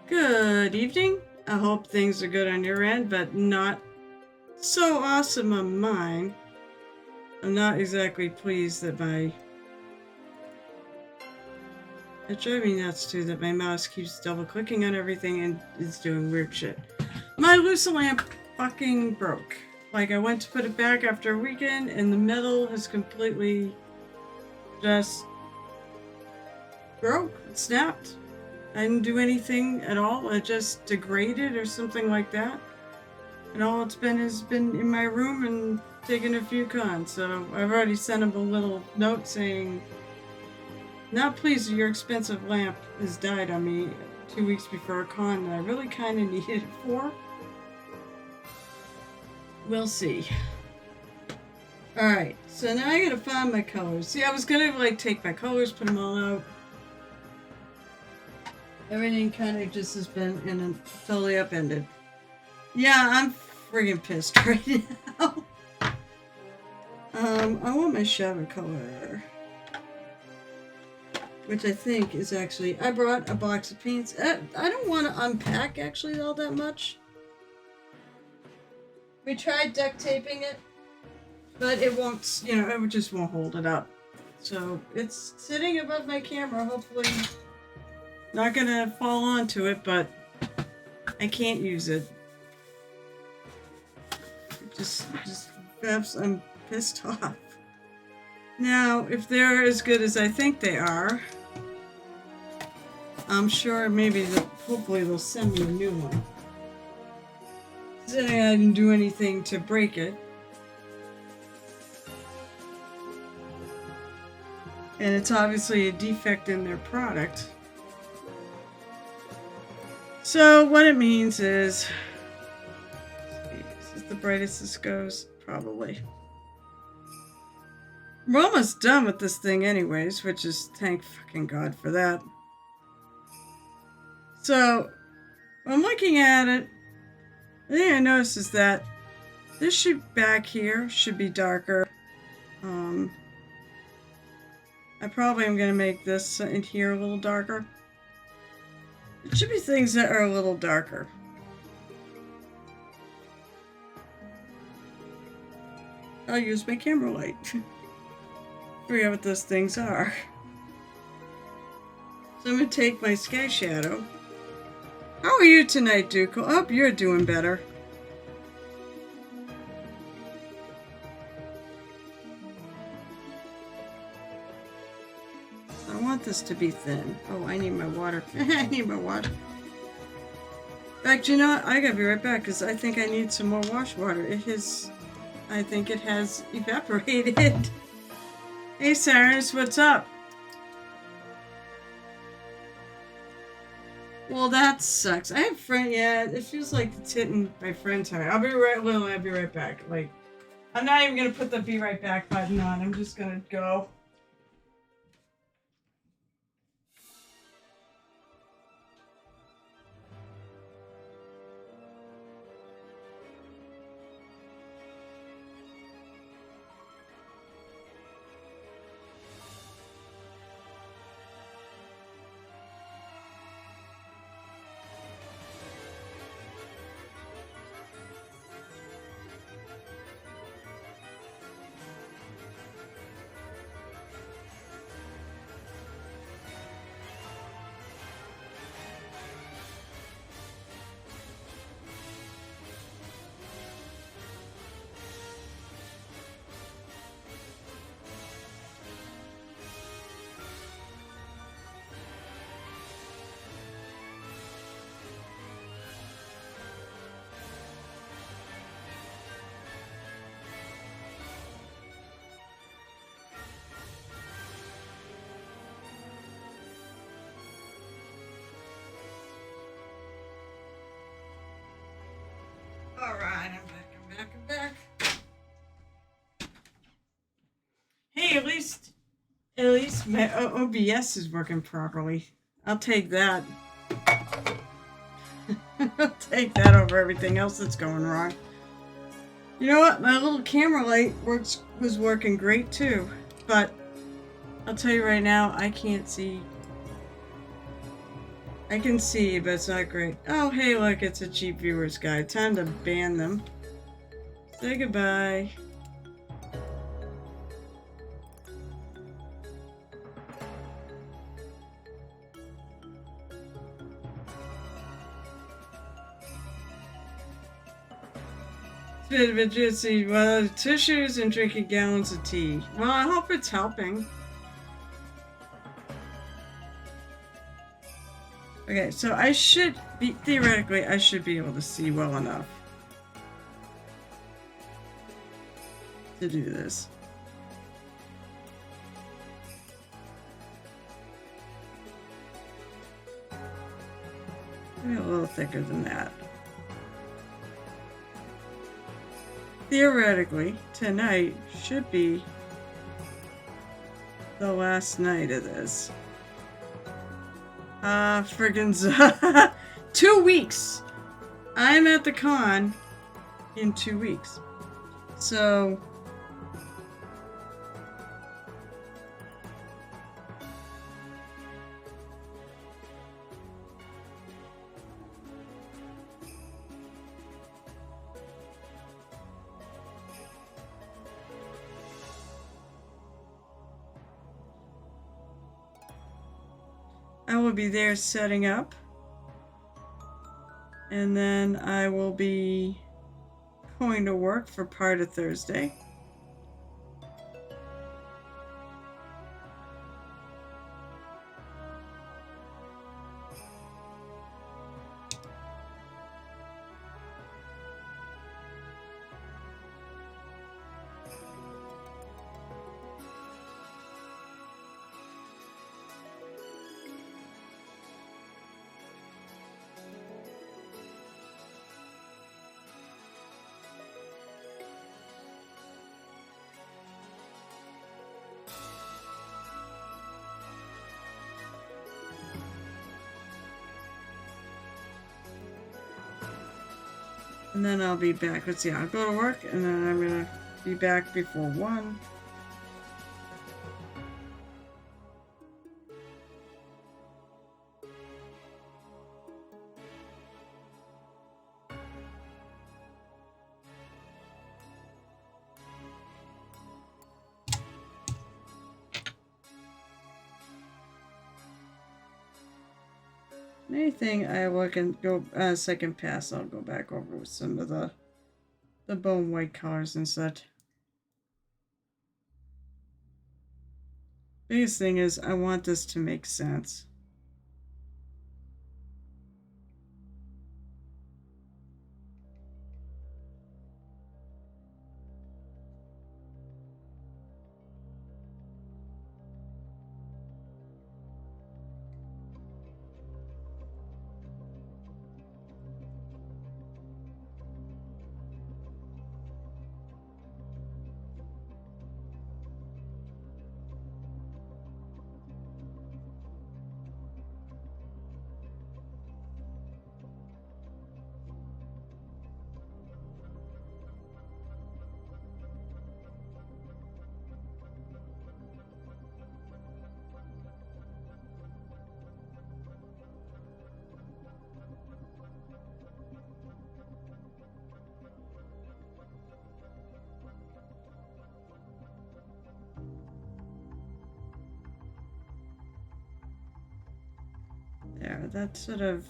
Good evening. I hope things are good on your end, but not so awesome on mine. I'm not exactly pleased that it drives me nuts too that my mouse keeps double clicking on everything and is doing weird shit. My Lucy lamp fucking broke. Like, I went to put it back after a weekend and the metal has completely just broke. It snapped. I didn't do anything at all. It just degraded or something like that. And all it's been has been in my room and taking a few cons. So I've already sent him a little note saying, not pleased that your expensive lamp has died on me 2 weeks before a con that I really kind of needed it for. We'll see. Alright, so now I gotta find my colors. See, I was gonna like take my colors, put them all out. Everything kind of just has been in a totally upended. Yeah, I'm friggin' pissed right now. I want my shadow color, which I think is actually, I brought a box of paints. I don't want to unpack actually all that much. We tried duct taping it, but it won't, it just won't hold it up. So it's sitting above my camera, hopefully not gonna fall onto it, but I can't use it. I'm pissed off. Now, if they're as good as I think they are, I'm sure hopefully they'll send me a new one. Saying I didn't do anything to break it. And it's obviously a defect in their product. So what it means is the brightest this goes? Probably. We're almost done with this thing anyways, which is thank fucking God for that. So, I'm looking at it. The thing I noticed is that this back here should be darker. I probably am going to make this in here a little darker. It should be things that are a little darker. I'll use my camera light. Forget what those things are. So I'm going to take my sky shadow. How are you tonight, Duke? I hope you're doing better. I want this to be thin. Oh, I need my water. I need my water. In fact, you know what? I gotta be right back because I think I need some more wash water. I think it has evaporated. Hey, Cyrus, what's up? Well, that sucks. I have friends. Yeah, it feels like it's hitting my friend's heart. I'll be right back. Like, I'm not even gonna put the be right back button on. I'm just gonna go. Alright, I'm back. Hey, at least my OBS is working properly. I'll take that. I'll take that over everything else that's going wrong. You know what? My little camera light was working great too, but I'll tell you right now, I can't see I can see, but it's not great. Oh, hey, look, it's a cheap viewer's guide. Time to ban them. Say goodbye. It's been a bit juicy. Well, tissues and drinking gallons of tea. Well, I hope it's helping. Okay, so I should be, theoretically, I should be able to see well enough to do this. Maybe a little thicker than that. Theoretically, tonight should be the last night of this. Friggin' 2 weeks! I'm at the con in 2 weeks. So... I will be there setting up, and then I will be going to work for part of Thursday. And then I'll be back. Let's see, I'll go to work, and then I'm gonna be back before 1. Anything I look and go second pass, I'll go back over with some of the bone white colors and such. Biggest thing is I want this to make sense. There, that sort of...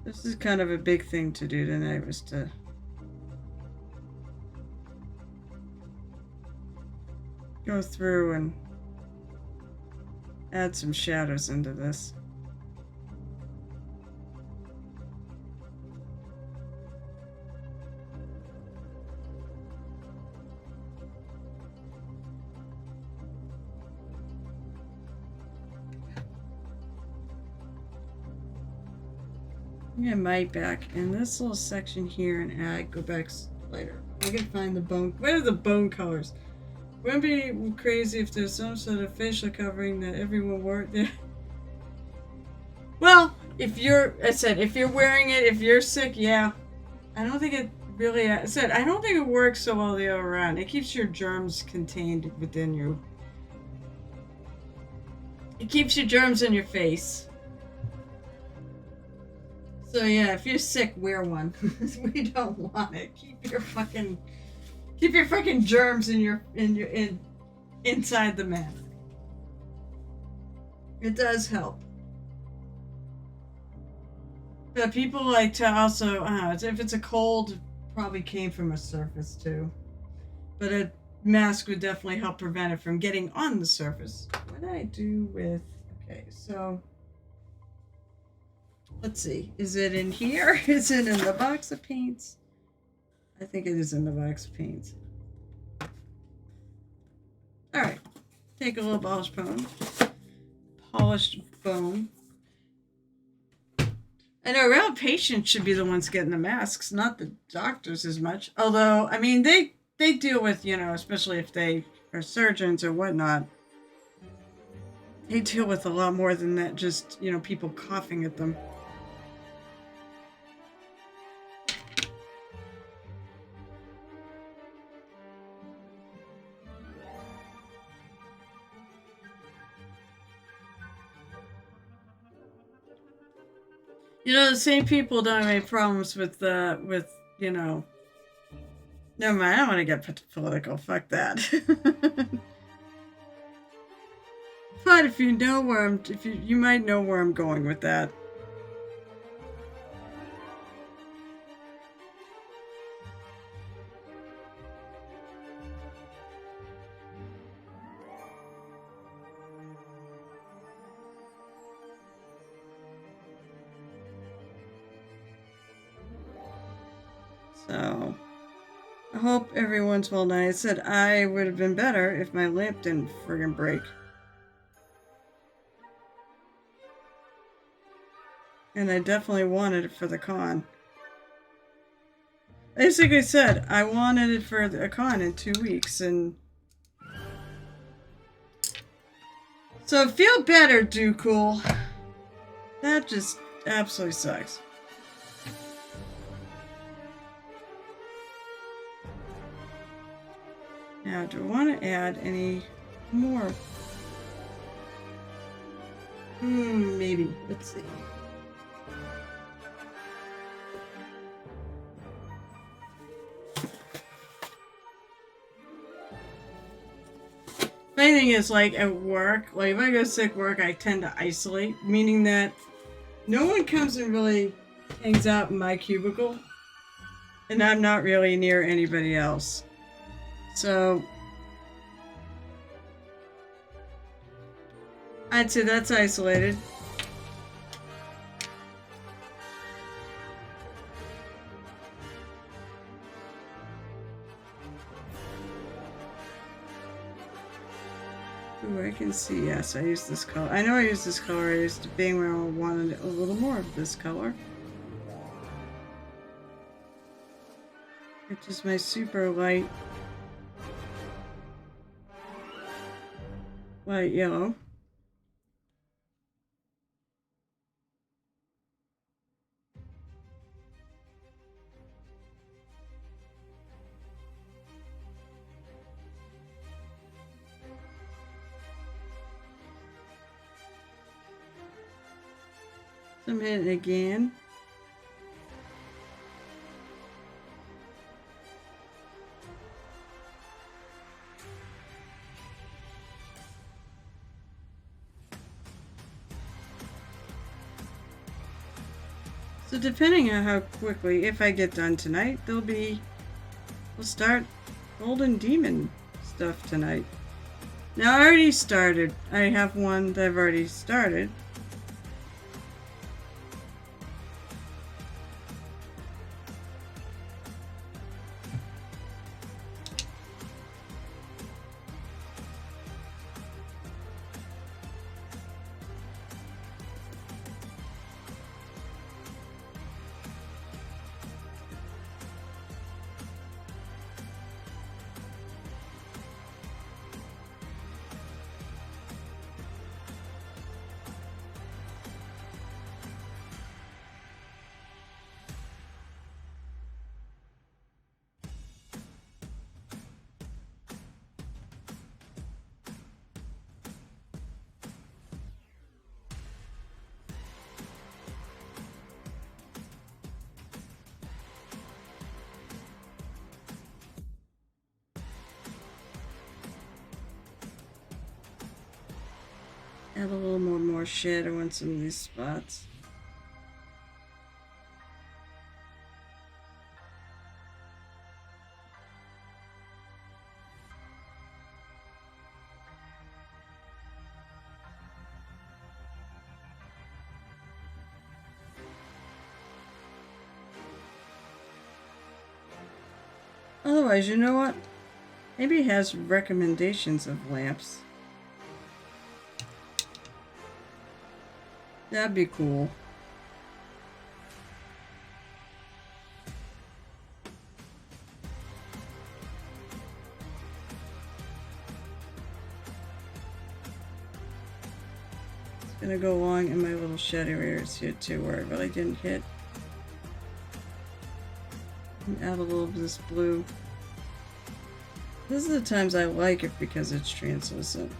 This is kind of a big thing to do tonight, was to go through and add some shadows into this. I might back in this little section here and go back later. I can find the bone. What are the bone colors? Wouldn't it be crazy if there's some sort of facial covering that everyone wore? Well, if you're, I said, if you're wearing it, if you're sick, yeah. I don't think it really, I said, I don't think it works so well the other way around. It keeps your germs contained within you. It keeps your germs in your face. So yeah, if you're sick, wear one. We don't want it. Keep your fucking germs inside the mask. It does help. But people like to also, if it's a cold, probably came from a surface too. But a mask would definitely help prevent it from getting on the surface. What did I do with, okay, so let's see. Is it in here? Is it in the box of paints? I think it is in the box of paints. All right. Take a little polished bone. I know real patients should be the ones getting the masks, not the doctors as much. Although, I mean, they deal with, especially if they are surgeons or whatnot, they deal with a lot more than that, just, people coughing at them. The same people don't have any problems with, never mind, I don't want to get political. Fuck that. But if you know where you might know where I'm going with that. So, I hope everyone's well. I said I would have been better if my lamp didn't friggin' break. And I definitely wanted it for the con. Basically said, I wanted it for a con in 2 weeks, and... So, feel better, Do Cool. That just absolutely sucks. Now, do I want to add any more? Maybe. Let's see. Funny thing is, like, at work, like, if I go sick work, I tend to isolate, meaning that no one comes and really hangs out in my cubicle, and I'm not really near anybody else. So, I'd say that's isolated. Ooh, I can see, yes, I used this color. I know I used this color. I used to being where I wanted a little more of this color. Which is my super light yellow. Submit it again. So depending on how quickly, if I get done tonight, we'll start Golden Demon stuff tonight. Now I already started. I have one that I've already started. Add a little more shadow on some of these spots. Otherwise, you know what? Maybe it has recommendations of lamps. That'd be cool. It's gonna go along in my little shadow areas here too, where I really didn't hit. And add a little of this blue. These are the times I like it because it's translucent.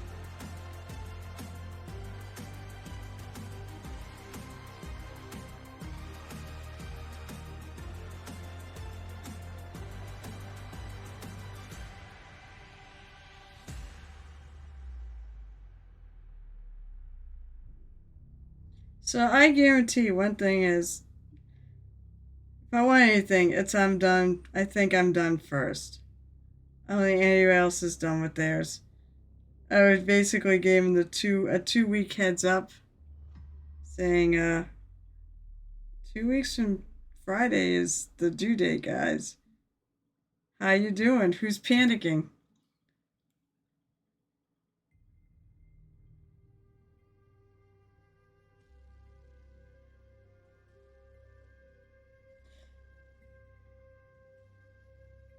So I guarantee one thing is, if I want anything, it's I'm done. I think I'm done first. I don't think anybody else is done with theirs. I was basically gave them a 2 week heads up, saying 2 weeks from Friday is the due date, guys. How you doing? Who's panicking?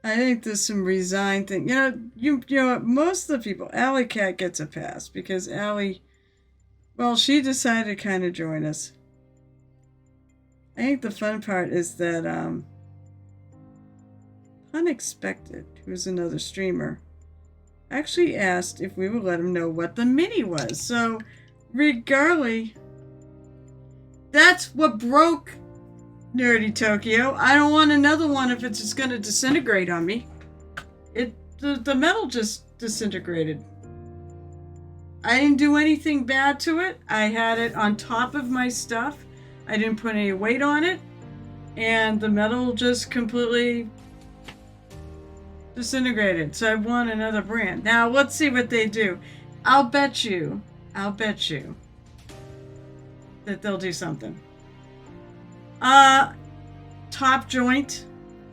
I think there's some resigned thing. You know most of the people. Alley Cat gets a pass because Alley, well, she decided to kind of join us. I think the fun part is that Unexpected, who's another streamer, actually asked if we would let him know what the mini was. So, regardless, that's what broke Nerdy Tokyo. I don't want another one if it's just going to disintegrate on me. The metal just disintegrated. I didn't do anything bad to it. I had it on top of my stuff. I didn't put any weight on it. And the metal just completely disintegrated. So I want another brand. Now, let's see what they do. I'll bet you that they'll do something. Top joint.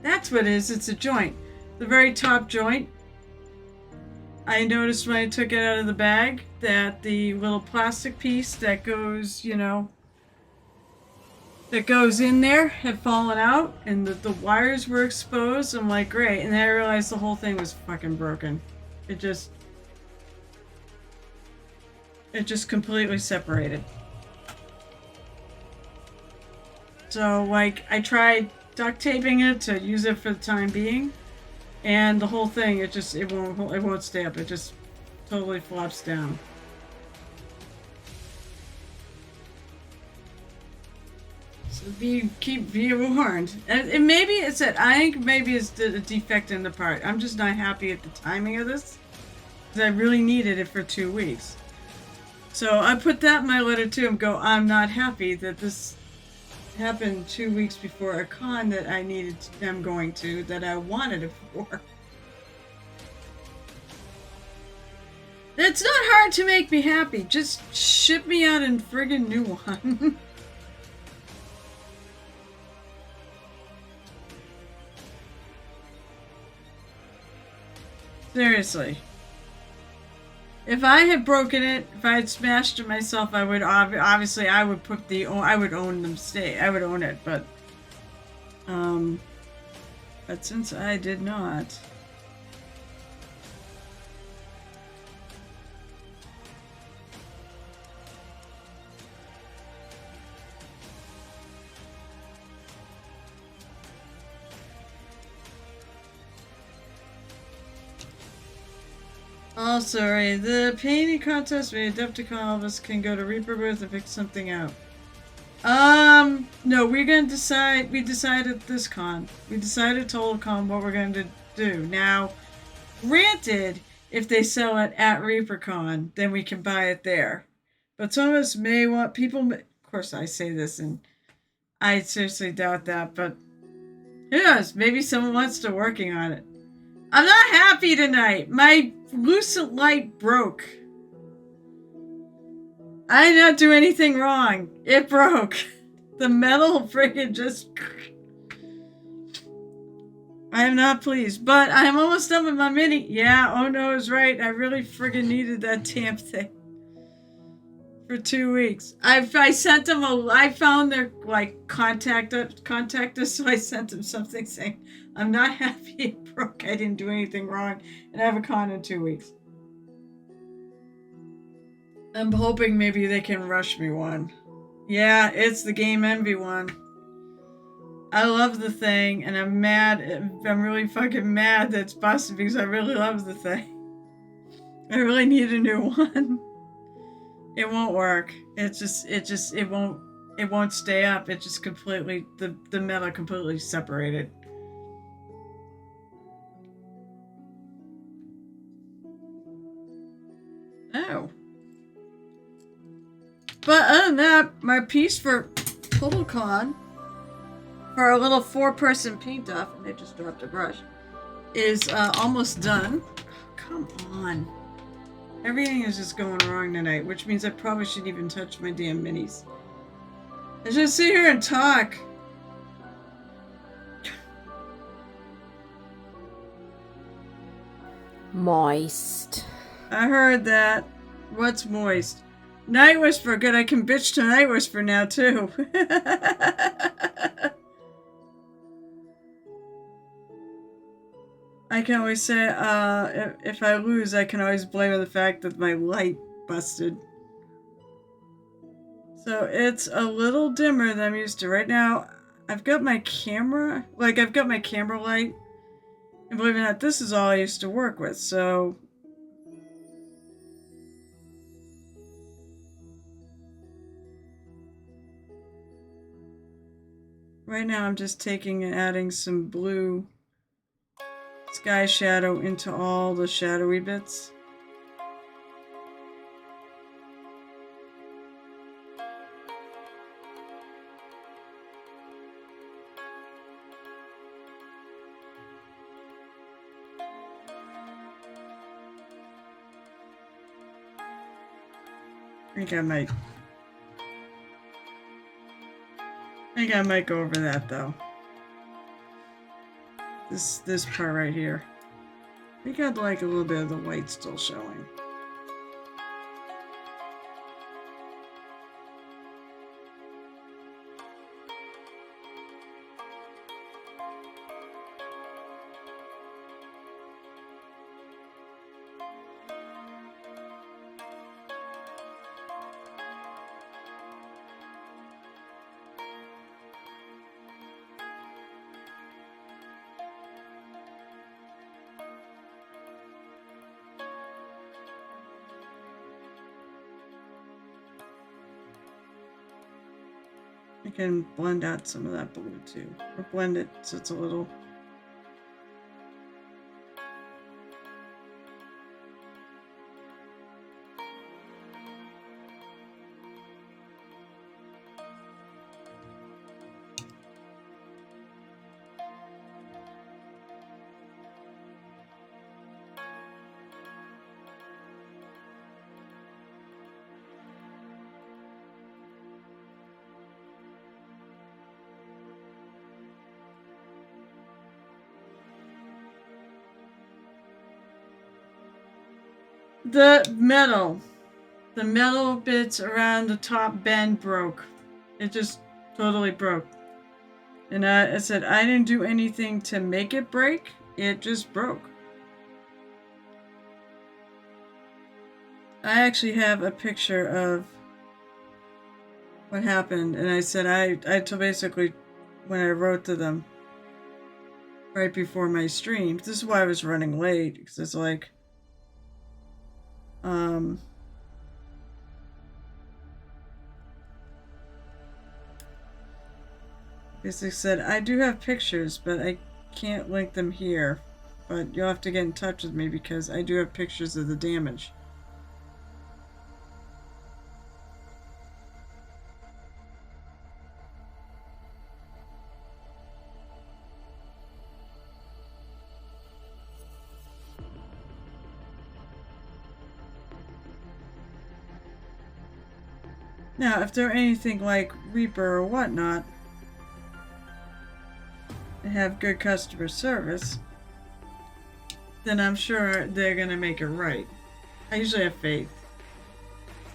That's what it is. It's a joint. The very top joint. I noticed when I took it out of the bag that the little plastic piece that goes, that goes in there had fallen out and the wires were exposed. I'm like, great. And then I realized the whole thing was fucking broken. It just completely separated. So, like, I tried duct taping it to use it for the time being, and the whole thing, it won't stay up. It just totally flops down. So keep warned. And maybe it's it. I think maybe it's a defect in the part. I'm just not happy at the timing of this, because I really needed it for 2 weeks. So I put that in my letter to him. Go, I'm not happy that this happened 2 weeks before a con that I needed them going to, that I wanted it for. It's not hard to make me happy. Just ship me out a friggin' new one. Seriously. If I had broken it, if I had smashed it myself, I would obviously I would put I would own them I would own it, but since I did not. Oh, sorry. The painting contest, we Adepticon, all of us can go to Reaper booth and pick something out. No, we're gonna decide. We decided this con. We decided Total Con what we're going to do. Now, granted, if they sell it at ReaperCon, then we can buy it there. But some of us may want people. Of course, I say this, and I seriously doubt that. But who knows? Maybe someone wants to working on it. I'm not happy tonight. My lucent light broke. I did not do anything wrong. It broke. The metal friggin' just... I am not pleased. But I'm almost done with my mini. Yeah, oh no, I was right. I really friggin' needed that damn thing. For 2 weeks. I sent them I found their, like, contact us, so I sent them something saying, I'm not happy it broke. I didn't do anything wrong. And I have a con in 2 weeks. I'm hoping maybe they can rush me one. Yeah, it's the Game Envy one. I love the thing, and I'm mad. I'm really fucking mad that it's busted because I really love the thing. I really need a new one. It won't work. It won't stay up. It just completely, the metal completely separated. Oh. But other than that, my piece for TotalCon, for our little 4-person paint off, and they just dropped a brush, is almost done. Oh, come on. Everything is just going wrong tonight, which means I probably shouldn't even touch my damn minis. I should sit here and talk. Moist. I heard that. What's moist? Night Whisper. Good, I can bitch to Night Whisper now, too. I can always say, if I lose, I can always blame the fact that my light busted. So it's a little dimmer than I'm used to. Right now, I've got my camera, I've got my camera light. And believe it or not, this is all I used to work with, so... Right now I'm just taking and adding some blue sky shadow into all the shadowy bits. I think I might go over that though. This part right here. I think I'd like a little bit of the white still showing. I can blend out some of that blue too, or blend it so it's a little... The metal bits around the top bend broke. It just totally broke. And I said, I didn't do anything to make it break. It just broke. I actually have a picture of what happened. And I said, I told basically when I wrote to them right before my stream. This is why I was running late. Because it's like... basically said, I do have pictures, but I can't link them here. But you'll have to get in touch with me because I do have pictures of the damage. Now, if they're anything like Reaper or whatnot, and have good customer service, then I'm sure they're gonna make it right. I usually have faith.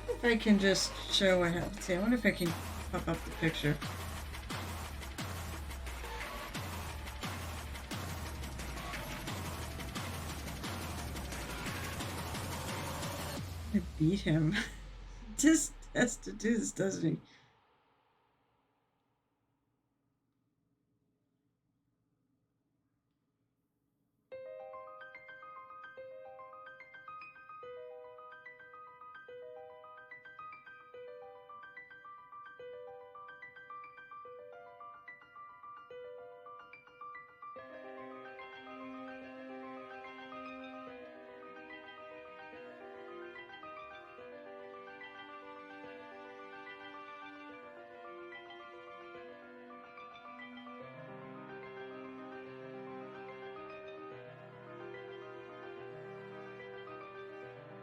If I can just show what happens. See, I wonder if I can pop up the picture. I beat him. Just has to do this, doesn't he?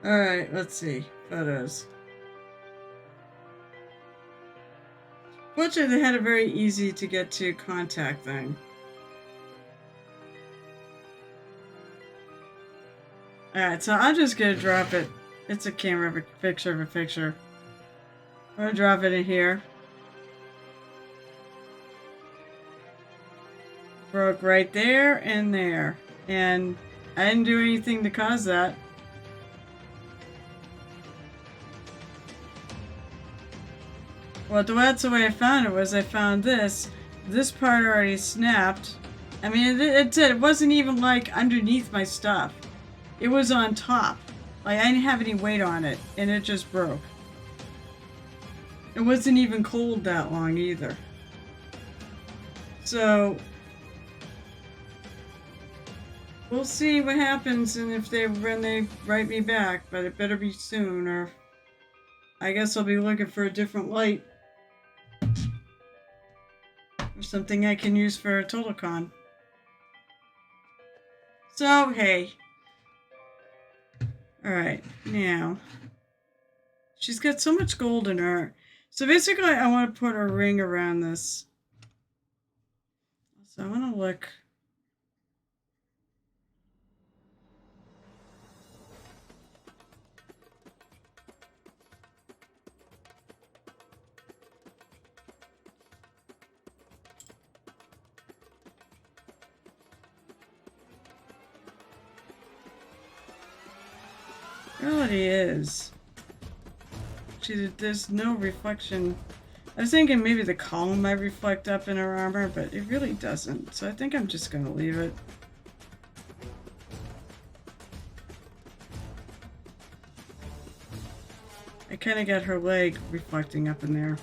Alright, let's see. Photos. Fortunately, they had a very easy to get to contact thing. Alright, so I'm just gonna drop it. It's a camera picture of a picture. I'm gonna drop it in here. Broke right there and there. And I didn't do anything to cause that. Well, that's the way I found it, was I found this. This part already snapped. I mean, it wasn't even like underneath my stuff. It was on top. Like, I didn't have any weight on it, and it just broke. It wasn't even cold that long either. So, we'll see what happens and when they write me back, but it better be soon, or I guess I'll be looking for a different light. Or something I can use for a TotalCon. So, hey. Alright, now. She's got so much gold in her. So basically, I want to put a ring around this. So I want to look. It really is. There's no reflection. I was thinking maybe the column might reflect up in her armor, but it really doesn't. So I think I'm just going to leave it. I kind of got her leg reflecting up in there.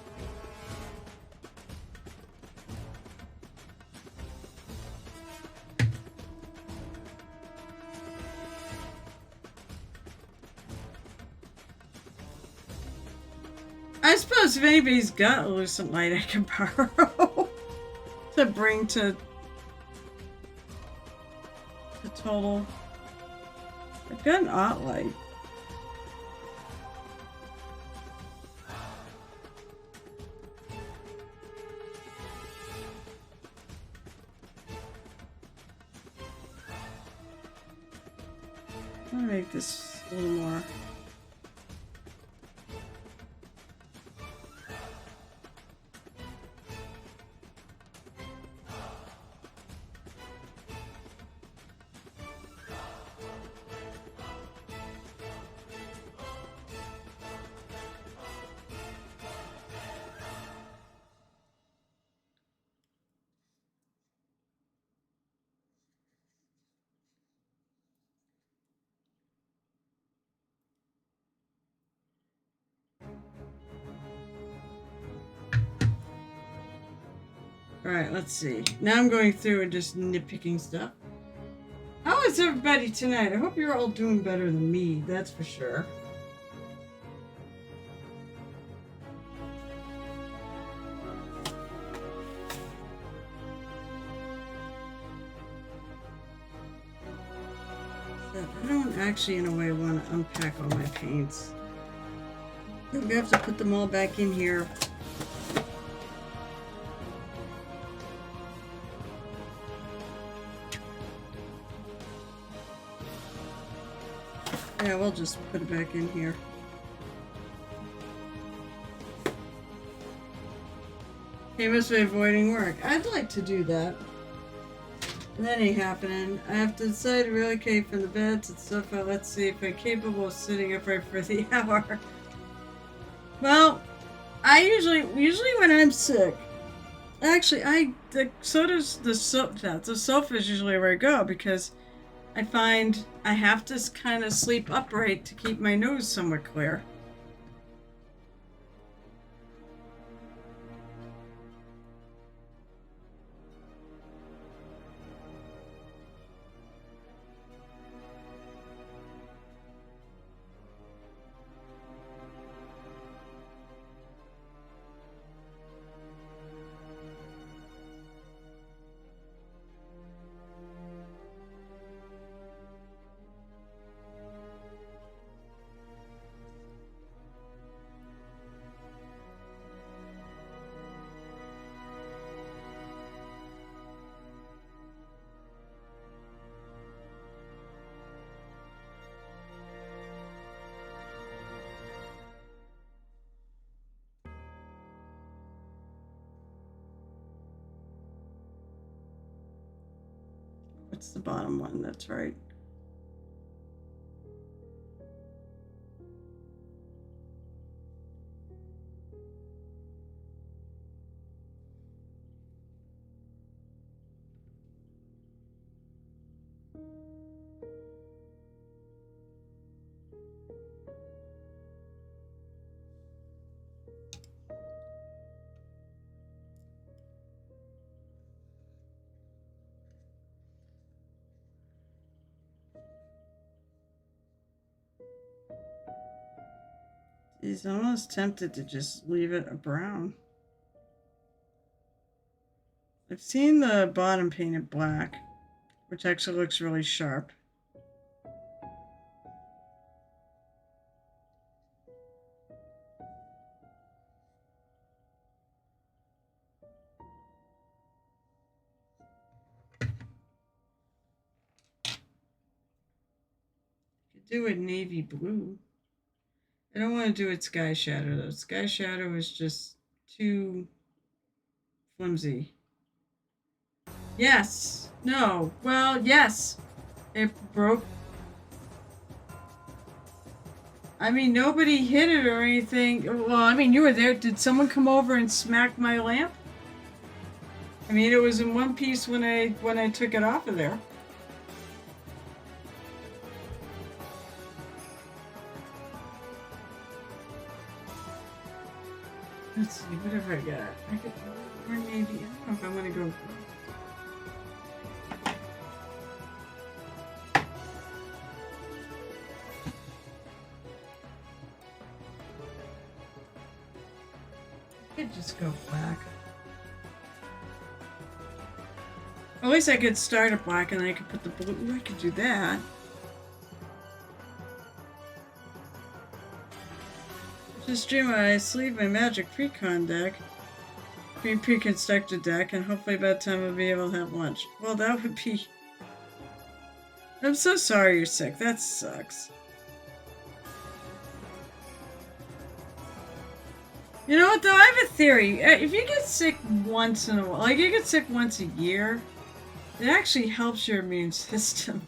I suppose if anybody's got a lucent light I can borrow to bring to the total. I've got an art light. I'm gonna make this a little more. Alright, let's see. Now I'm going through and just nitpicking stuff. How is everybody tonight? I hope you're all doing better than me, that's for sure. So I don't actually, in a way, want to unpack all my paints. We have to put them all back in here. Yeah, we'll just put it back in here. He must be avoiding work. I'd like to do that. That ain't happening. I have to decide to relocate from the bed to the sofa. Let's see if I'm capable of sitting upright for the hour. Well, I usually when I'm sick, actually the sofa is usually where I go because I find I have to kind of sleep upright to keep my nose somewhat clear. What's the bottom one? That's right. He's almost tempted to just leave it a brown. I've seen the bottom painted black, which actually looks really sharp. Could do it navy blue. I don't want to do it sky shadow though. Sky shadow is just too flimsy. Yes. No. Well, yes. It broke. I mean, nobody hit it or anything. Well, I mean, you were there. Did someone come over and smack my lamp? I mean, it was in one piece when I took it off of there. Let's see, what have I got? I could, or maybe, I don't know if I want to go. I could just go black. At least I could start at black and then I could put the blue. Ooh, I could do that. Just dream I sleeve my magic precon deck. Pre-constructed deck, and hopefully by the time I'll be able to have lunch. Well, that would be... I'm so sorry you're sick. That sucks. You know what, though? I have a theory. If you get sick once in a while, like you get sick once a year, it actually helps your immune system.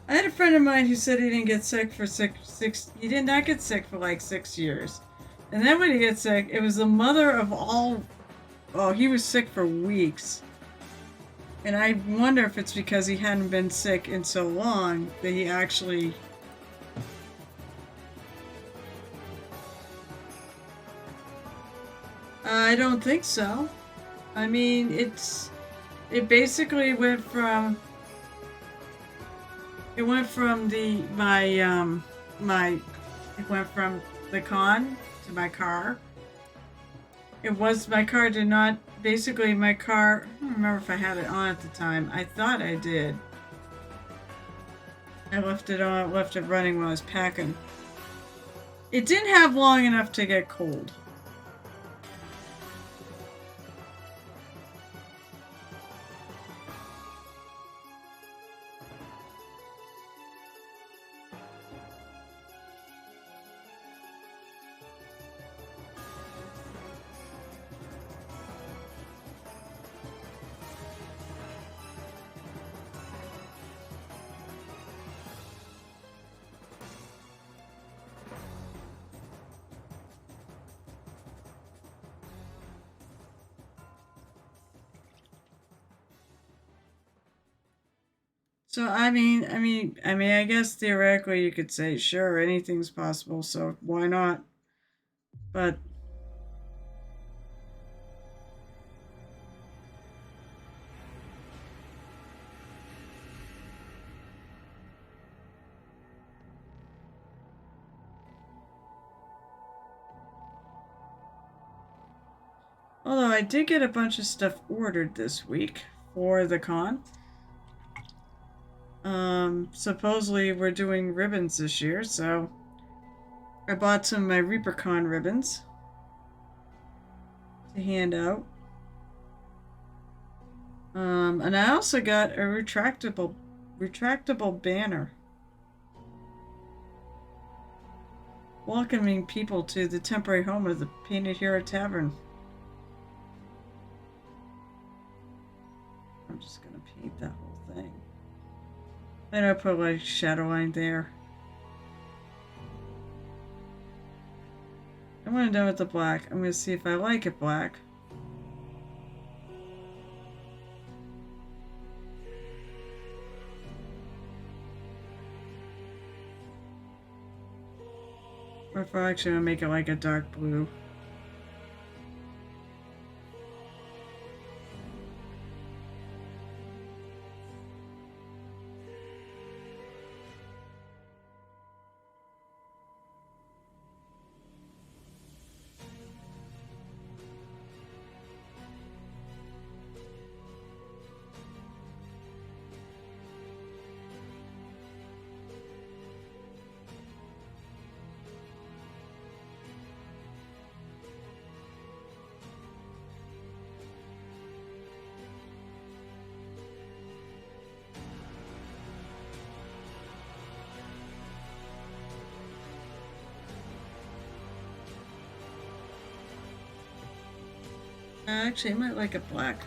I had a friend of mine who said he didn't get sick for he did not get sick for like 6 years. And then when he gets sick, it was the mother of all, oh, he was sick for weeks. And I wonder if it's because he hadn't been sick in so long that he actually... I don't think so. I mean, it basically went from... It went from it went from the con to my car. My car did not, basically my car, I don't remember if I had it on at the time. I thought I did. I left it on, left it running while I was packing. It didn't have long enough to get cold. So I guess theoretically you could say, sure, anything's possible, so why not? But although I did get a bunch of stuff ordered this week for the con. Supposedly we're doing ribbons this year, so I bought some of my ReaperCon ribbons to hand out. And I also got a retractable banner welcoming people to the temporary home of the Painted Hero Tavern. I'm just gonna paint that whole thing. Then I'll put like shadow line there. I'm gonna do with the black. I'm gonna see if I like it black. Or if I actually want to make it like a dark blue. Actually, I might like it black.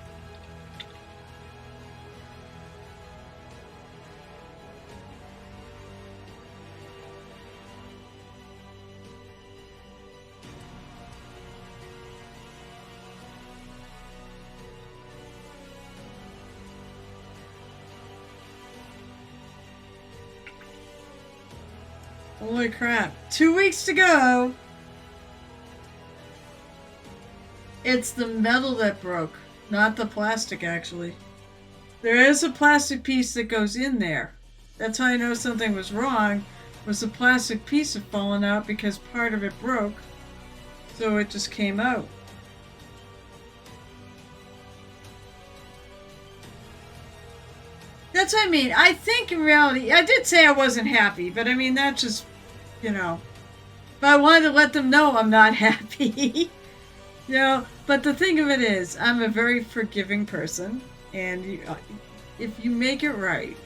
Holy crap. 2 weeks to go! It's the metal that broke, not the plastic, actually. There is a plastic piece that goes in there. That's how I know something was wrong, was the plastic piece had fallen out because part of it broke, so it just came out. That's what I mean. I think in reality, I did say I wasn't happy, but I mean, that's just, you know. But I wanted to let them know I'm not happy. You know, but the thing of it is, I'm a very forgiving person, and if you make it right,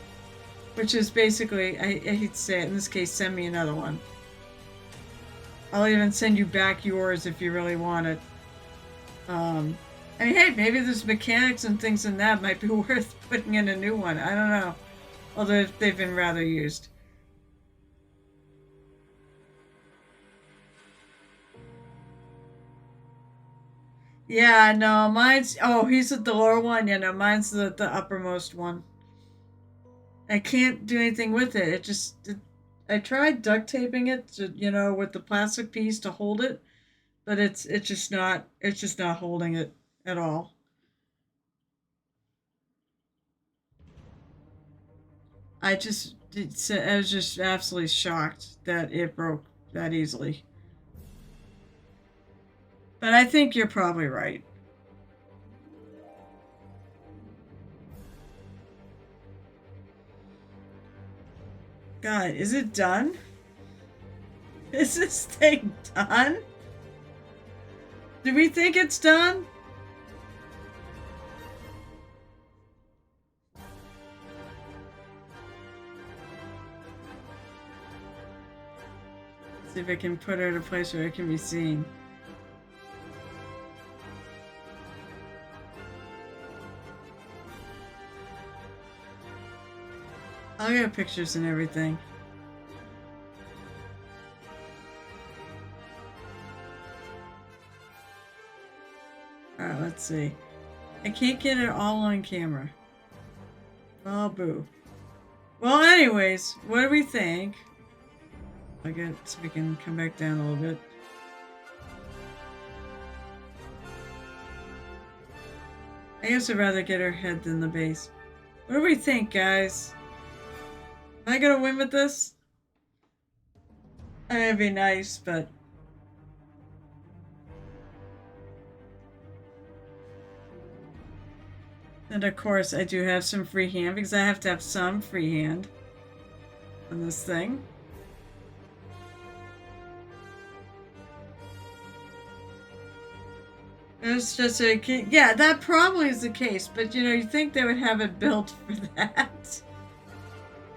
which is basically, I hate to say it, in this case, send me another one. I'll even send you back yours if you really want it. I mean, hey, maybe there's mechanics and things in that might be worth putting in a new one. I don't know. Although they've been rather used. Yeah, no, mine's... Oh, he's at the lower one? Yeah, no, mine's the uppermost one. I can't do anything with it. I tried duct taping it, to, you know, with the plastic piece to hold it, but it's just not holding it at all. I was just absolutely shocked that it broke that easily. But I think you're probably right. God, is it done? Is this thing done? Do we think it's done? Let's see if I can put her in a place where it can be seen. I'll get pictures and everything. Alright, let's see. I can't get it all on camera. Oh, boo. Well, anyways, what do we think? I guess we can come back down a little bit. I guess I'd rather get her head than the base. What do we think, guys? Am I gonna win with this? It'd be nice, but... And of course, I do have some freehand because I have to have some freehand on this thing. It's just a... Yeah, that probably is the case, but you know, you think they would have it built for that.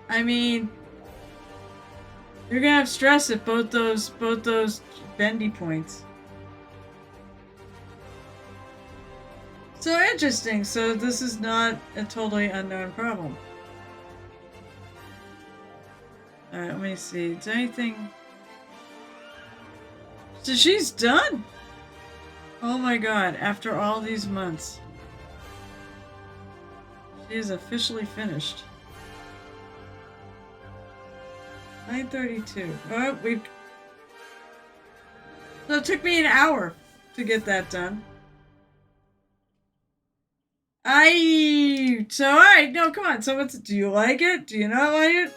I mean, you're gonna have stress at both those bendy points. So interesting. So this is not a totally unknown problem. Alright, let me see. Is there anything... So she's done! Oh my god, after all these months. She is officially finished. 9:32. Oh, we... So it took me an hour to get that done. So alright, no, come on. So do you like it? Do you not like it?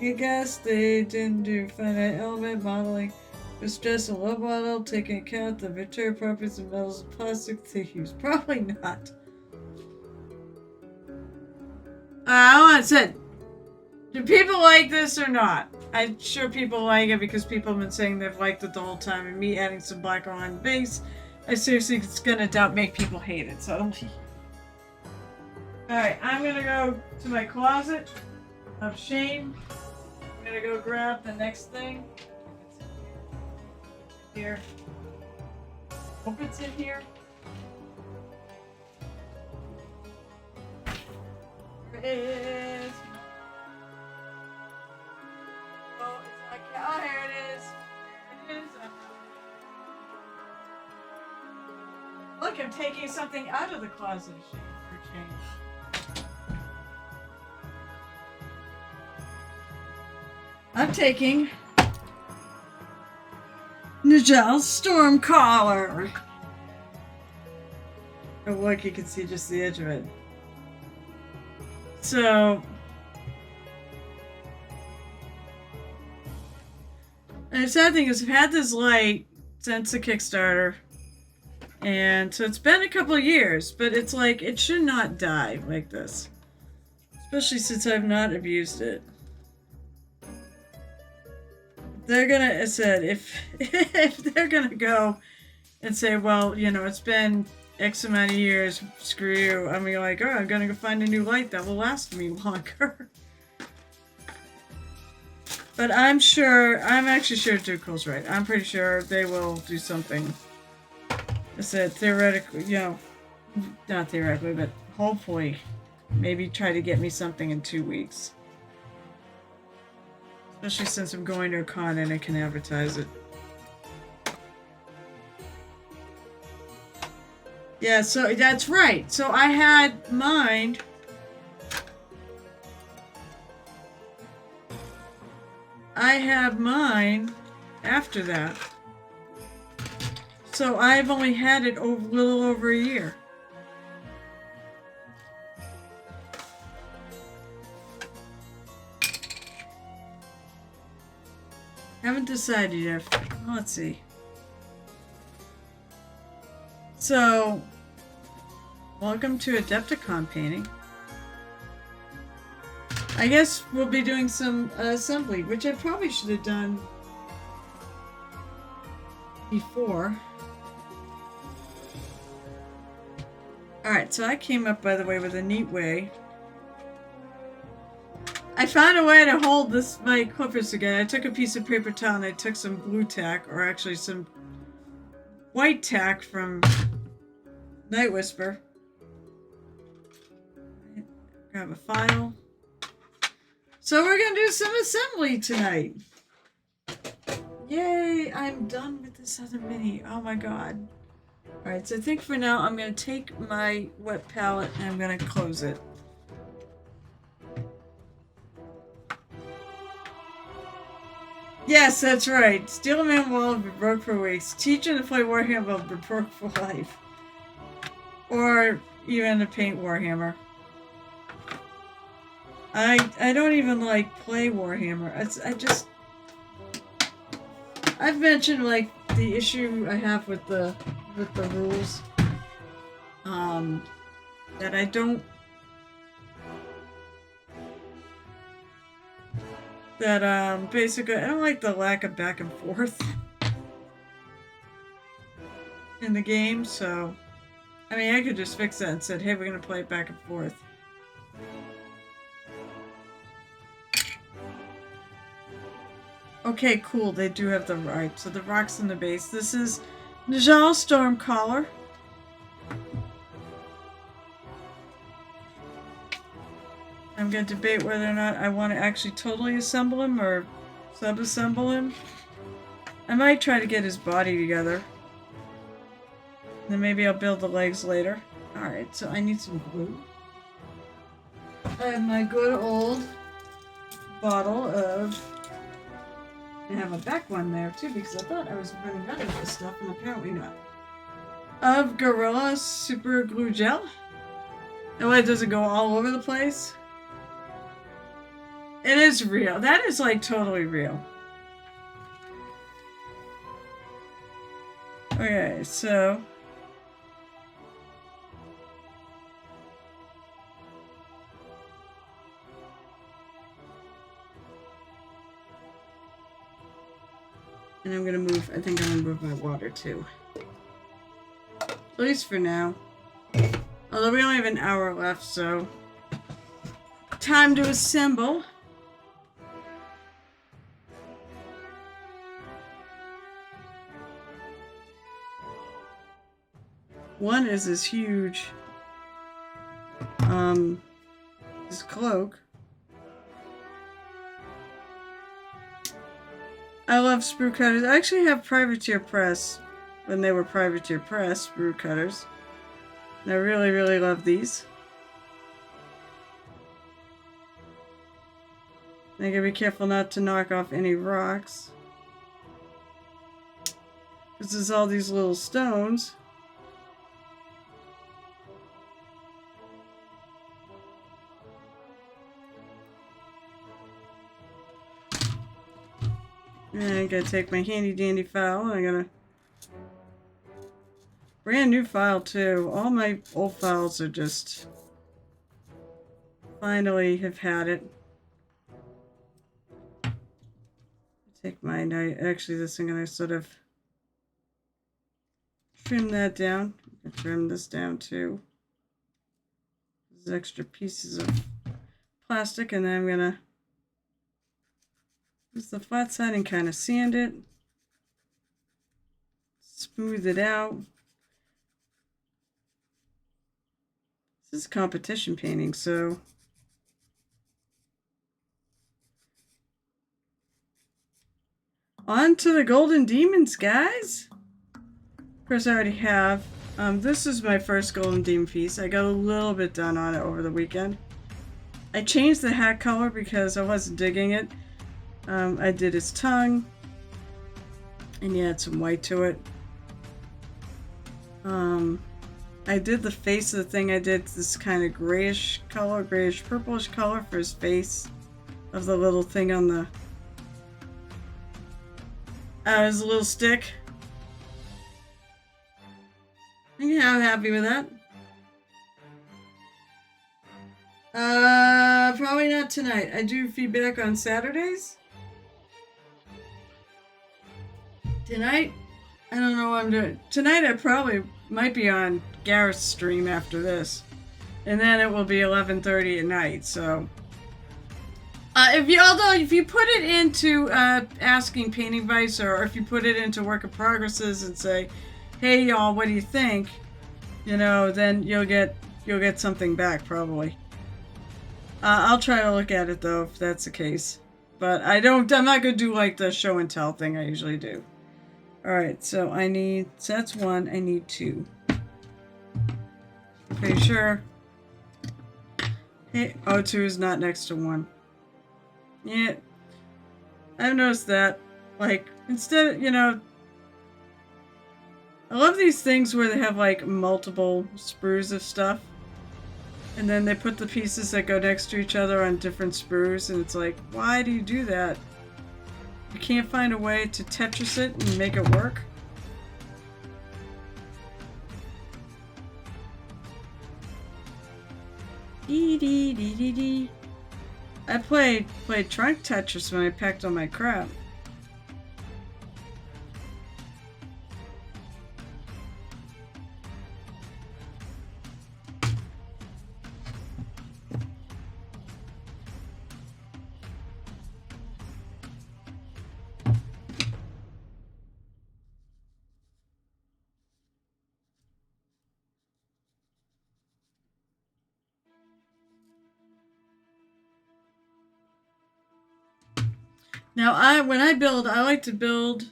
I guess they didn't do finite element modeling with stress and low model, taking account the material properties of metals and plastics they use. Probably not. I want to say, do people like this or not? I'm sure people like it because people have been saying they've liked it the whole time, and me adding some black on the base, I seriously it's gonna make people hate it. So, alright, I'm gonna go to my closet of shame. I'm gonna go grab the next thing. Here. Hope it's in here. There it is. Oh, it's like, oh, here it is. There it is. Look, I'm taking something out of the closet of shame for change. I'm taking Nigel's storm collar. Oh look, you can see just the edge of it. So, and the sad thing is I've had this light since the Kickstarter. And so it's been a couple of years, but it's like, it should not die like this. Especially since I've not abused it. They're gonna, I said, if they're gonna go and say, well, you know, it's been X amount of years, screw you. I mean, like, oh, I'm gonna go find a new light that will last me longer. But I'm actually sure Dukel's right. I'm pretty sure they will do something. I said, theoretically, you know, not theoretically, but hopefully, maybe try to get me something in 2 weeks. Especially since I'm going to a con and I can advertise it. Yeah, so that's right. So I had mine. I have mine after that. So I've only had it a little over a year. Haven't decided yet. Let's see. So, welcome to Adepticon painting. I guess we'll be doing some assembly, which I probably should have done before. Alright, so I came up, by the way, with a neat way. I found a way to hold my clippers together. I took a piece of paper towel and I took some blue tack, or actually some white tack from Night Whisper. Grab a file. So we're going to do some assembly tonight. Yay, I'm done with this other mini. Oh my god. Alright, so I think for now I'm going to take my wet palette and I'm going to close it. Yes, that's right. Steel Man will be broke for weeks. Teaching to play Warhammer will be broke for life. Or even to paint Warhammer. I don't even like play Warhammer. I've mentioned like the issue I have with the rules. That I don't. That basically I don't like the lack of back and forth in the game. So, I mean, I could just fix that and said, hey, we're gonna play it back and forth. Okay, cool. They do have the right. So the rocks in the base. This is Najal Stormcaller. I'm going to debate whether or not I want to actually totally assemble him or sub-assemble him. I might try to get his body together. Then maybe I'll build the legs later. Alright, so I need some glue. I have my good old bottle of... I have a back one there too because I thought I was running out of this stuff and apparently not. Of Gorilla Super Glue Gel. That way it doesn't go all over the place. It is real. That is like totally real. Okay, so... And I'm gonna move, I think I'm gonna move my water too. At least for now. Although we only have an hour left, so... Time to assemble. One is this huge, this cloak. I love sprue cutters. I actually have Privateer Press when they were Privateer Press sprue cutters. And I really, really love these. I gotta be careful not to knock off any rocks. Because there's all these little stones. And I'm gonna take my handy dandy file and I'm gonna brand new file too. All my old files are just finally have had it. Take mine. Actually this I'm gonna sort of trim that down. I'm gonna trim this down too. There's extra pieces of plastic and then I'm gonna use the flat side and kind of sand it. Smooth it out. This is competition painting, so on to the Golden Demons, guys! Of course, I already have. This is my first Golden Demon piece. I got a little bit done on it over the weekend. I changed the hat color because I wasn't digging it. I did his tongue, and you add some white to it. I did the face of the thing. I did this kind of grayish color, grayish purplish color for his face of the little thing on the... his little stick. Yeah, I'm happy with that. Probably not tonight. I do feedback on Saturdays. Tonight, I don't know what I'm doing. Tonight I probably might be on Garrett's stream after this. And then it will be 11:30 at night, so... if you put it into asking painting advice, or if you put it into work in progresses and say, hey y'all, what do you think? You know, then you'll get something back probably. I'll try to look at it though, if that's the case. But I'm not gonna do like the show and tell thing I usually do. Alright, so that's 1, I need 2. Okay, sure. Hey, 2 is not next to 1. Yeah, I've noticed that. Like, instead, you know, I love these things where they have like multiple sprues of stuff. And then they put the pieces that go next to each other on different sprues, and it's like, why do you do that? You can't find a way to Tetris it and make it work? Dee dee dee dee dee. I played Trunk Tetris when I packed all my crap. Now, when I build, I like to build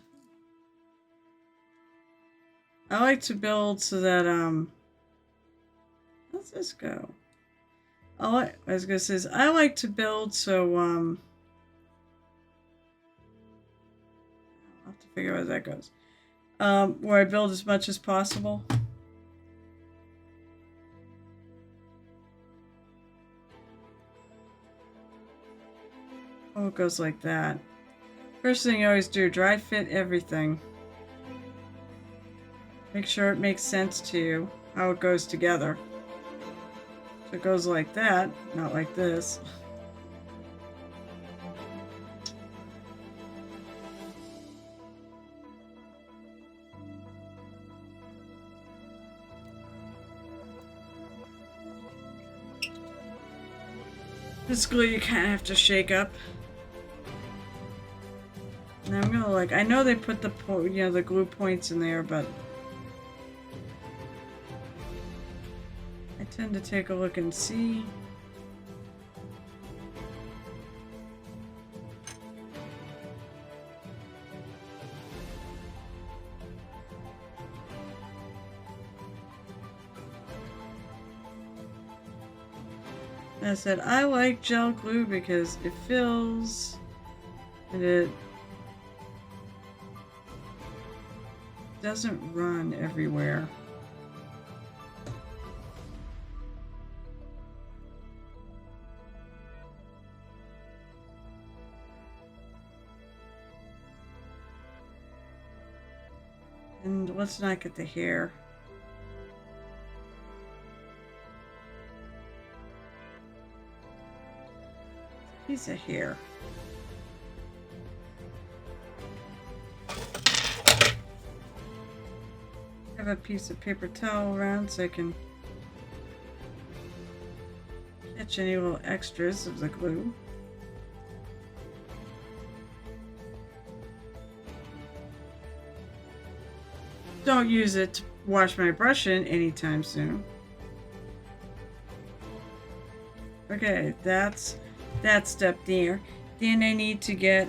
so that, how's this go? I was gonna say, I like to build so, I'll have to figure out how that goes. Where I build as much as possible. Oh, it goes like that. First thing you always do, dry fit everything. Make sure it makes sense to you, how it goes together. So it goes like that, not like this. This glue you kind of have to shake up. And I'm gonna like, I know they put the the glue points in there, but I tend to take a look and see. I said, I like gel glue because it fills and it doesn't run everywhere. And let's not get the hair. Piece of hair. Have a piece of paper towel around so I can catch any little extras of the glue. Don't use it to wash my brush in anytime soon. Okay, that's that step there. Then I need to get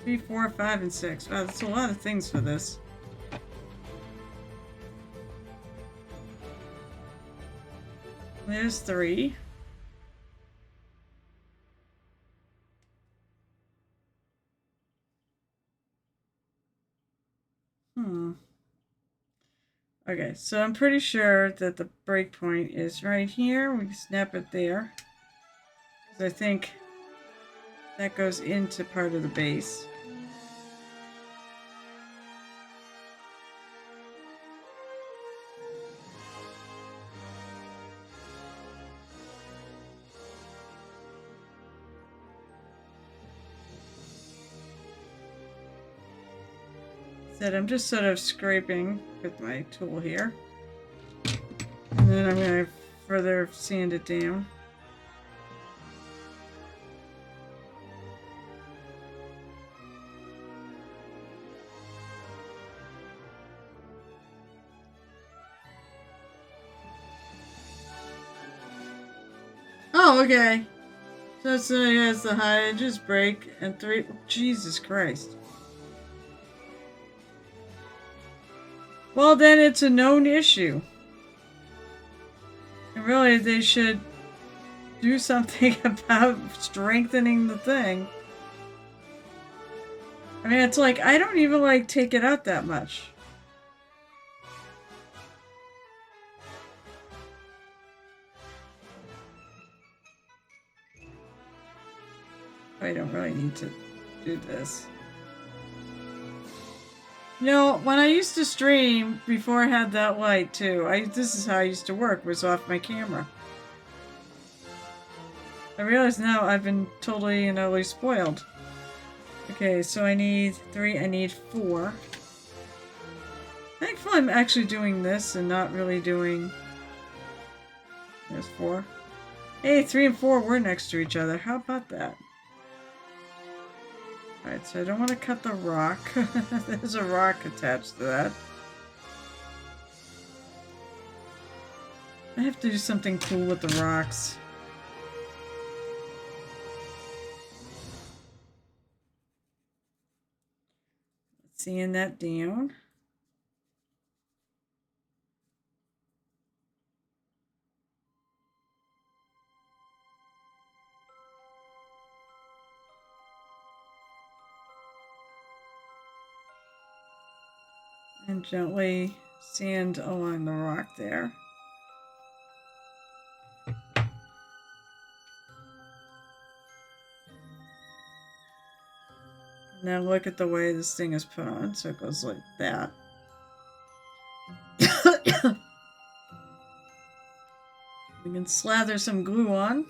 3, 4, 5, and 6. Wow, that's a lot of things for this. There's 3. Okay, so I'm pretty sure that the breakpoint is right here. We can snap it there. I think that goes into part of the base. Said I'm just sort of scraping with my tool here. And then I'm going to further sand it down. Oh, okay. So it has the high edges break and 3. Jesus Christ. Well, then it's a known issue. And really, they should do something about strengthening the thing. I mean, it's like, I don't even like take it out that much. I don't really need to do this. You know, when I used to stream before I had that light too, this is how I used to work, was off my camera. I realize now I've been totally and utterly spoiled. Okay, so I need 3, I need 4. Thankfully I'm actually doing this and not really doing... There's 4. Hey, 3 and 4 were next to each other. How about that? Alright, so I don't want to cut the rock. There's a rock attached to that. I have to do something cool with the rocks. Seeing that down. And gently sand along the rock there. Now look at the way this thing is put on, so it goes like that. We can slather some glue on.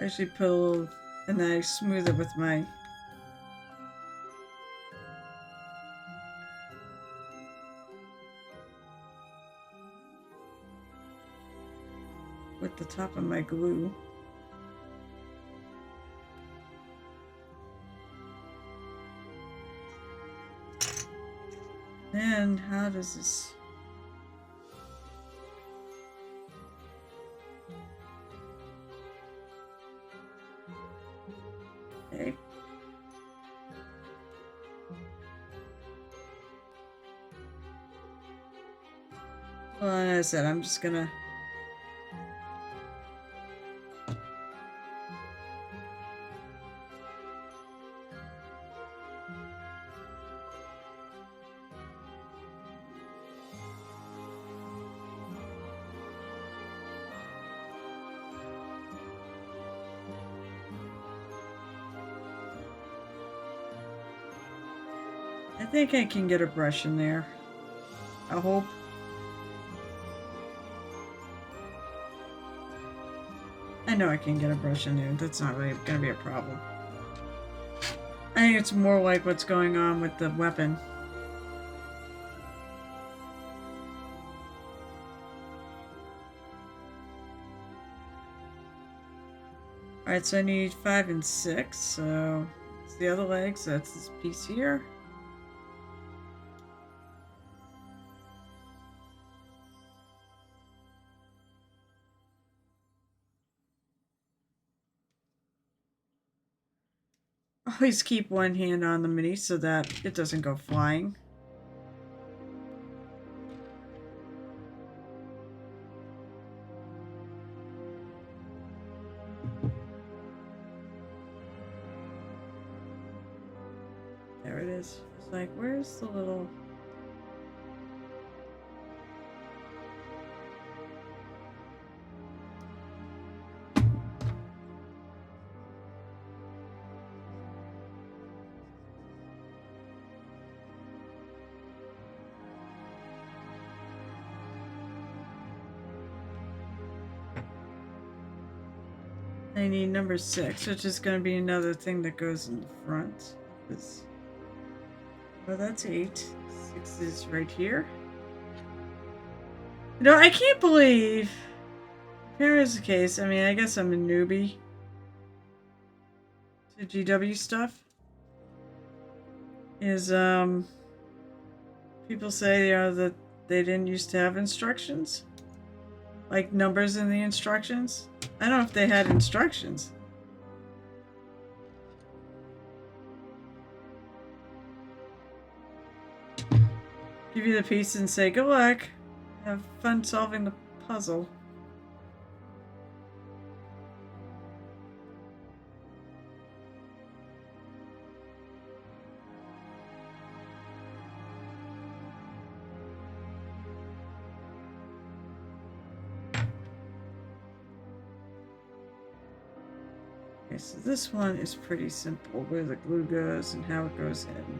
Actually put a little, and then I smooth it with my... with the top of my glue. Then, how does this... Okay. Well, as I said, I'm just gonna... I think I can get a brush in there. I hope. I know I can get a brush in there. That's not really going to be a problem. I think it's more like what's going on with the weapon. Alright, so I need 5 and 6. So it's the other legs. That's this piece here. Always keep one hand on the mini so that it doesn't go flying. There it is. It's like, where's the little... I need number 6, which is going to be another thing that goes in the front. Oh, that's 8. 6 is right here. No, I can't believe. Here is the case. I mean, I guess I'm a newbie to GW stuff. People say, that they didn't used to have instructions. Like numbers in the instructions. I don't know if they had instructions. Give you the piece and say, good luck. Have fun solving the puzzle. Okay, so this one is pretty simple, where the glue goes and how it goes in.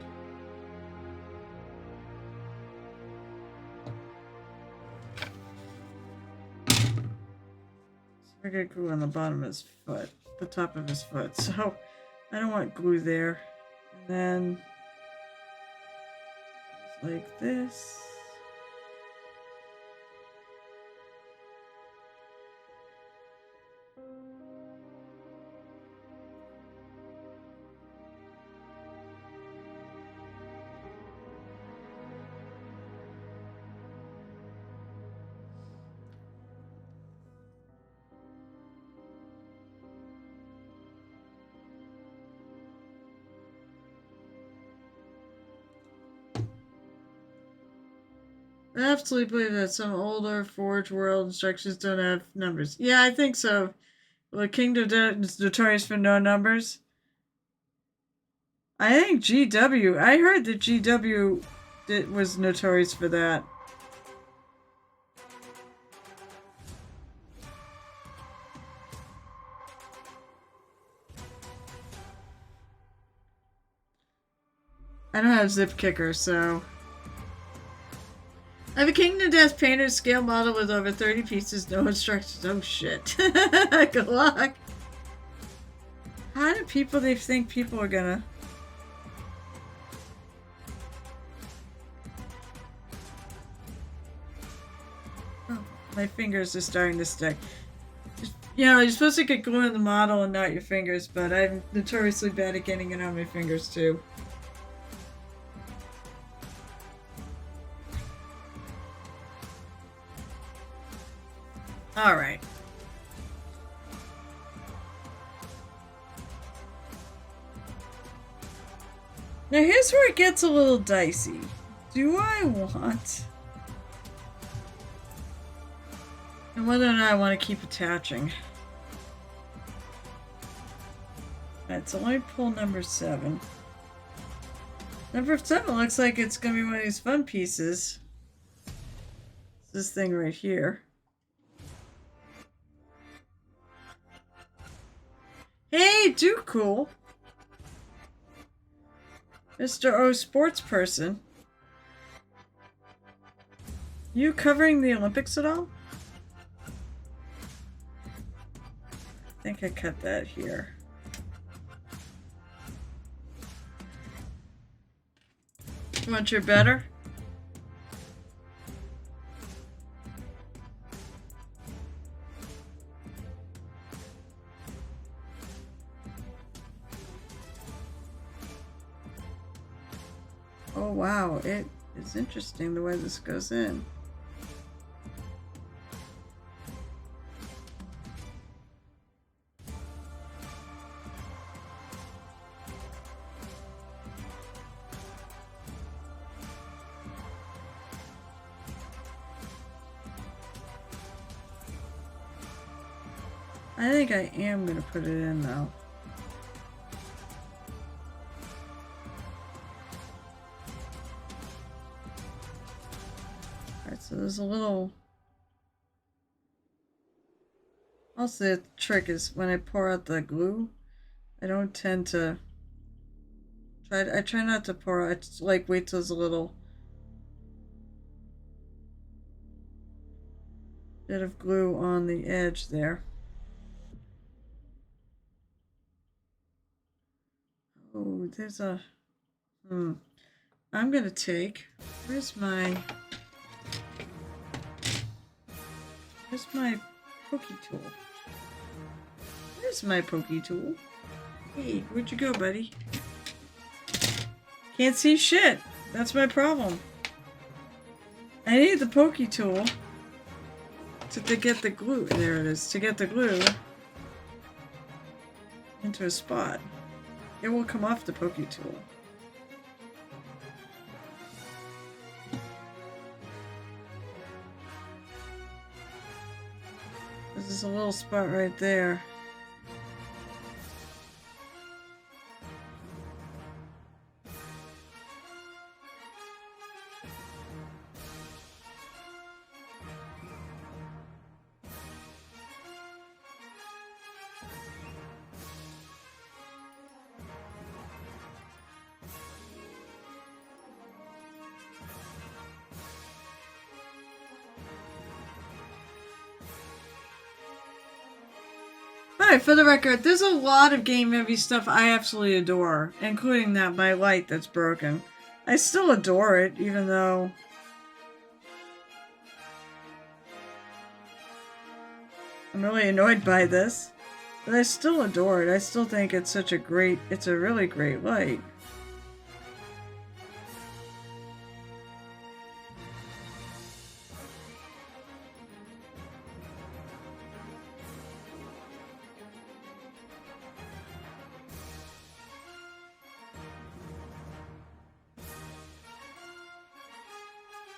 I got glue on the bottom of his foot, the top of his foot, so I don't want glue there. And then, like this. I absolutely believe that some older Forge World instructions don't have numbers. Yeah, I think so. Well, Kingdom is notorious for no numbers. I think GW. I heard that GW was notorious for that. I don't have zip kicker, so. I have a Kingdom Death painted scale model with over 30 pieces, no instructions. Oh shit. Good luck. How do they think people are gonna. Oh, my fingers are starting to stick. You're supposed to get glue in the model and not your fingers, but I'm notoriously bad at getting it on my fingers too. All right. Now here's where it gets a little dicey. Do I want... And whether or not I want to keep attaching. Alright, so let me pull number 7. Number 7 looks like it's going to be one of these fun pieces. It's this thing right here. Hey, do cool. Mr. O Sports Person. You covering the Olympics at all? I think I cut that here. You want your better? Oh wow, it is interesting the way this goes in. I think I am going to put it in though. Alright, so there's a little... Also, the trick is when I pour out the glue, I don't tend to... I try not to pour out, I just like wait till there's a little bit of glue on the edge there. there's a... I'm gonna take... Where's my pokey tool? Where's my pokey tool? Hey, where'd you go, buddy? Can't see shit. That's my problem. I need the pokey tool to get the glue. There it is. To get the glue into a spot. It will come off the pokey tool. This is a little spot right there. Alright, for the record, there's a lot of Game Heavy stuff I absolutely adore, including that my light that's broken. I still adore it, even though... I'm really annoyed by this. But I still adore it. I still think it's such a great... It's a really great light.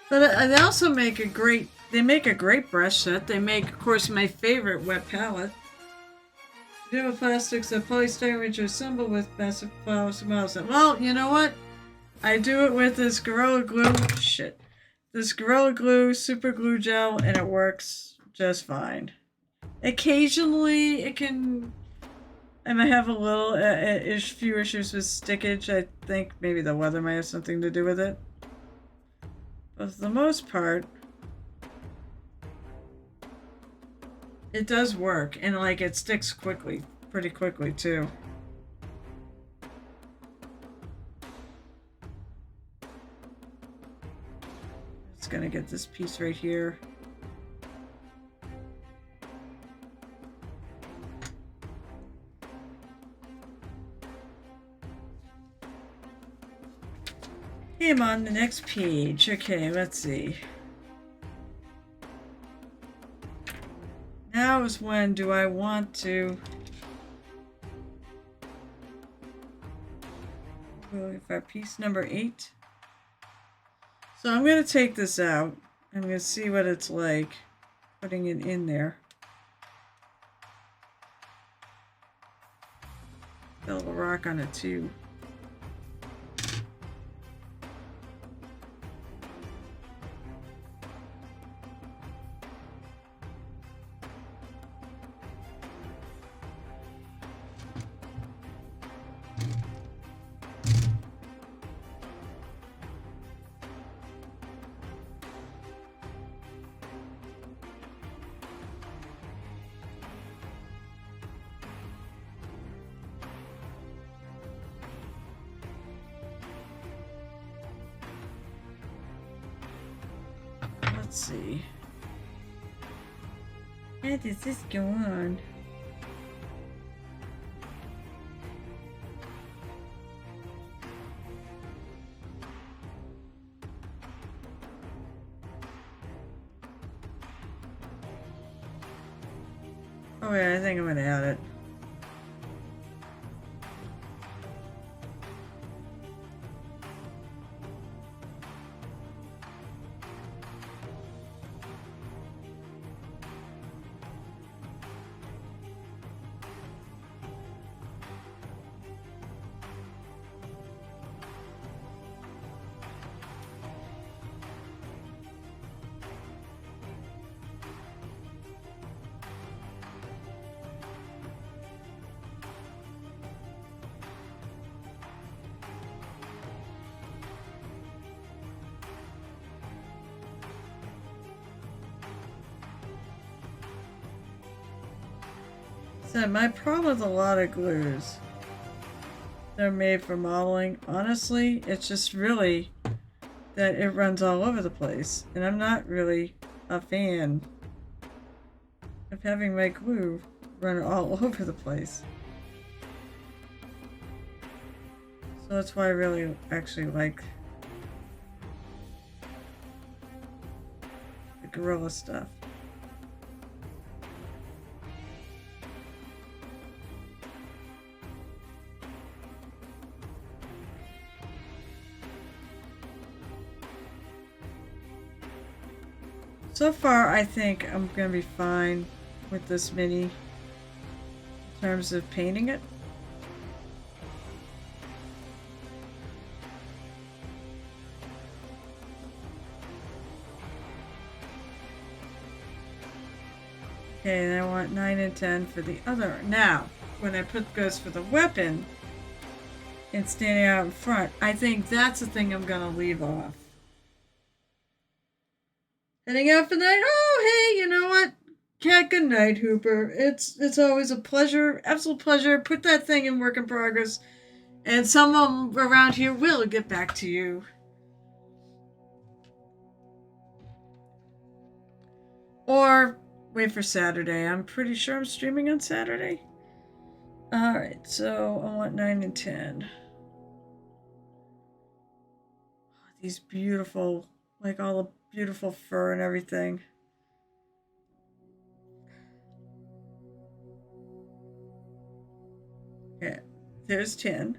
But they also make a great... They make a great brush set. They make, of course, my favorite wet palette. Dual plastics of polystyrene which are assembled with massive flowers and miles. Well, you know what? I do it with this Gorilla Glue. Shit. This Gorilla Glue super glue gel, and it works just fine. Occasionally, it can... I might have a little few issues with stickage. I think maybe the weather might have something to do with it. But for the most part, it does work, and like it sticks quickly, pretty quickly too. Just gonna get this piece right here. Hey, I'm on the next page. Okay, let's see. Now is when do I want to... For piece number 8. So I'm going to take this out. I'm going to see what it's like putting it in there. Got a little rock on it too. Let's see. How does this go on? Oh yeah, I think I'm gonna add it. So my problem with a lot of glues they're made for modeling. Honestly, it's just really that it runs all over the place. And I'm not really a fan of having my glue run all over the place. So that's why I really actually like the Gorilla stuff. So far, I think I'm going to be fine with this mini in terms of painting it. Okay, and I want 9 and 10 for the other. Now, when I put goes for the weapon and standing out in front, I think that's the thing I'm going to leave off. Heading out for the night. Oh, hey, you know what? Cat, good night, Hooper. It's always a pleasure, absolute pleasure. Put that thing in work in progress, and someone around here will get back to you. Or wait for Saturday. I'm pretty sure I'm streaming on Saturday. Alright, so I want 9 and 10. These beautiful, like all the beautiful fur and everything. Okay, there's 10.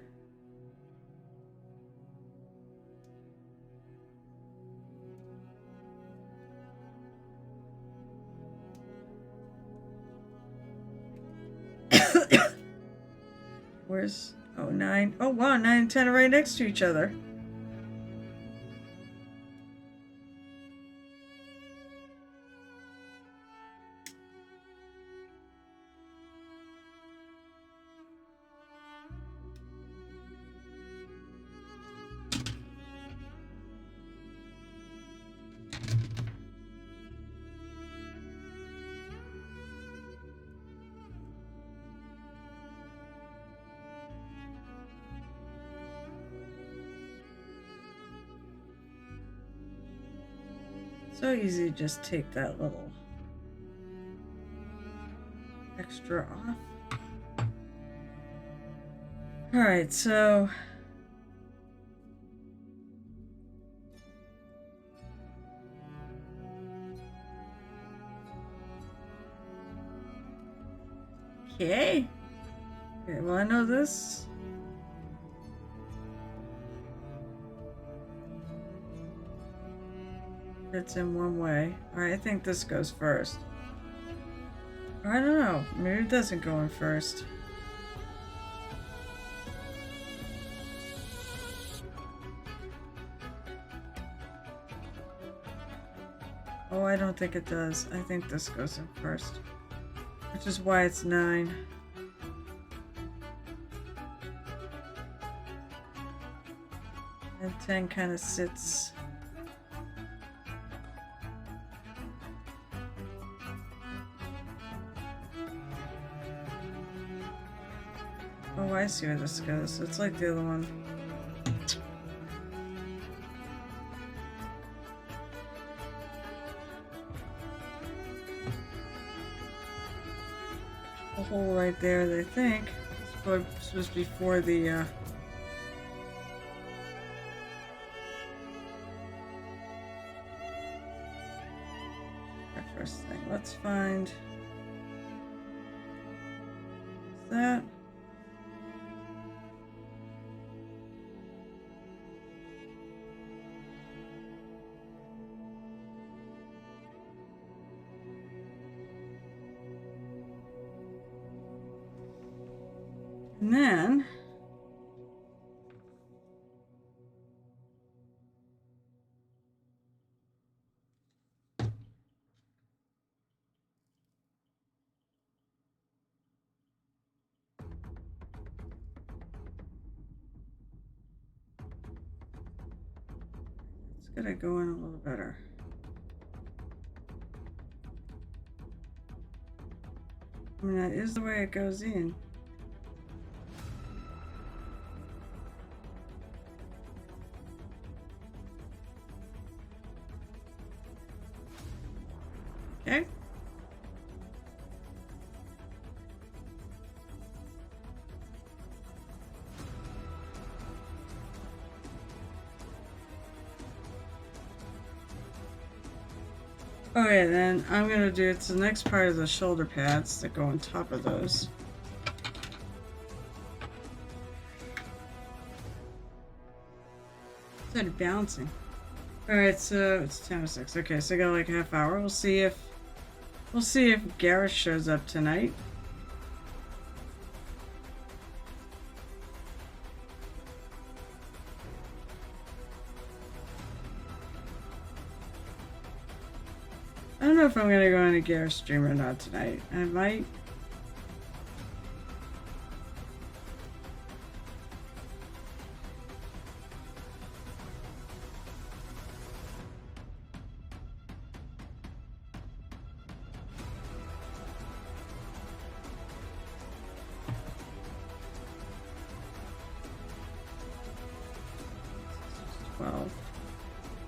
Where's, oh, 9. Oh, wow, 9 and 10 are right next to each other. So easy to just take that little extra off. Alright, so okay. Okay, well I know this. It's in one way. Alright, I think this goes first. Or I don't know. Maybe it doesn't go in first. Oh, I don't think it does. I think this goes in first. Which is why it's 9. And 10 kind of sits. Oh, I see where this goes. It's like the other one. A hole right there, they think. It's supposed to be for the, our first thing. Let's find that. And then it's gonna go in a little better. I mean, that is the way it goes in. Okay, then I'm gonna do it's the next part of the shoulder pads that go on top of those. Started bouncing. Alright, so it's 10:06. Okay, so I got like a half hour. We'll see if Gareth shows up tonight. I don't know if I'm gonna go on a Gareth stream or not tonight. I might.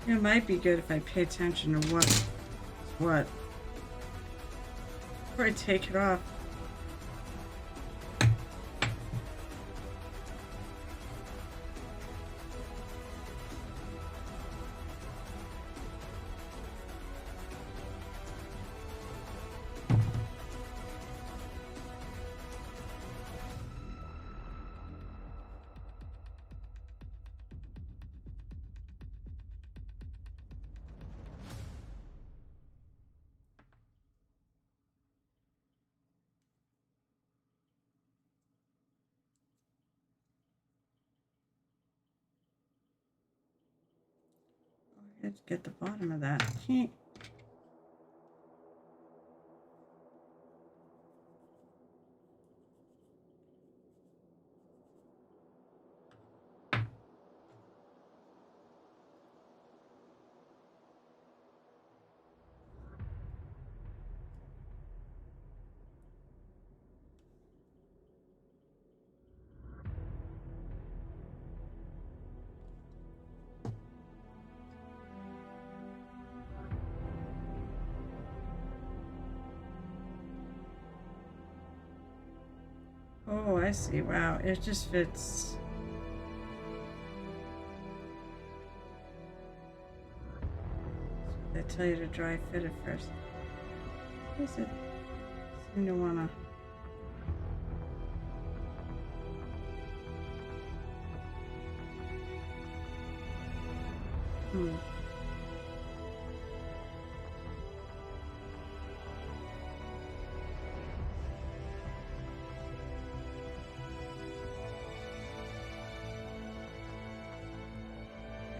It might be good if I pay attention to what. Before I take it off. Let's get the bottom of that. Oh, I see. Wow, it just fits. They tell you to dry fit it first. What is it? Seem to wanna.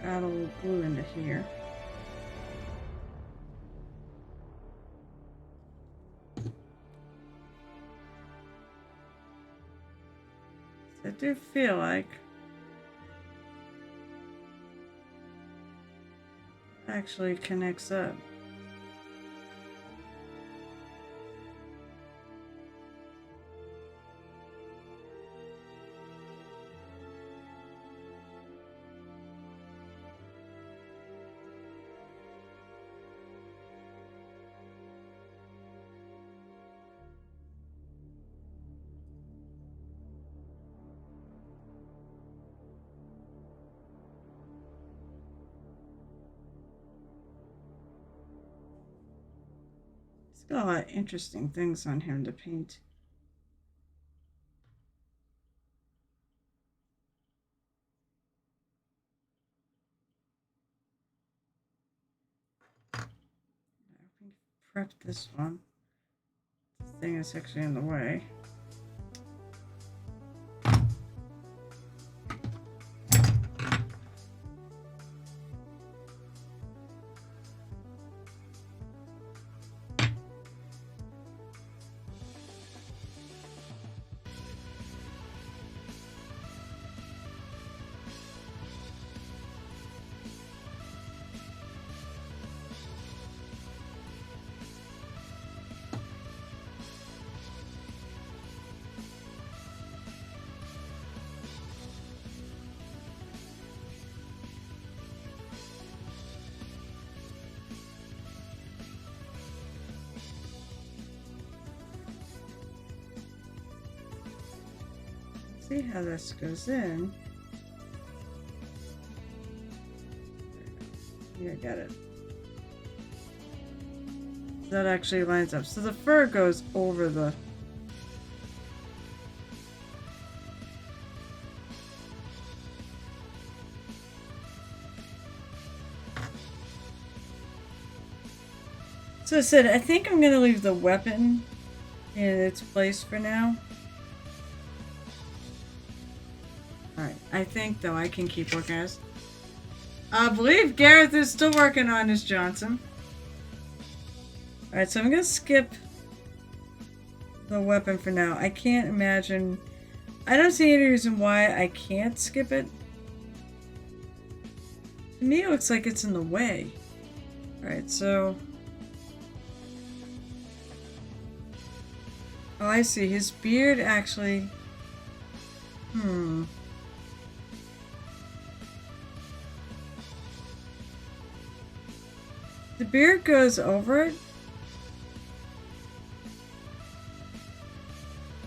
Add a little glue into here. I do feel like it actually connects up. He's got a lot of interesting things on him to paint. Prep this one. This thing is actually in the way. See how this goes in. Here, got it. That actually lines up. So the fur goes over the... So I said, I think I'm going to leave the weapon in its place for now. Alright, I think, though, I can keep working on this. I believe Gareth is still working on his Johnson. Alright, so I'm going to skip the weapon for now. I can't imagine... I don't see any reason why I can't skip it. To me, it looks like it's in the way. Alright, so... Oh, I see. His beard actually... The beard goes over it.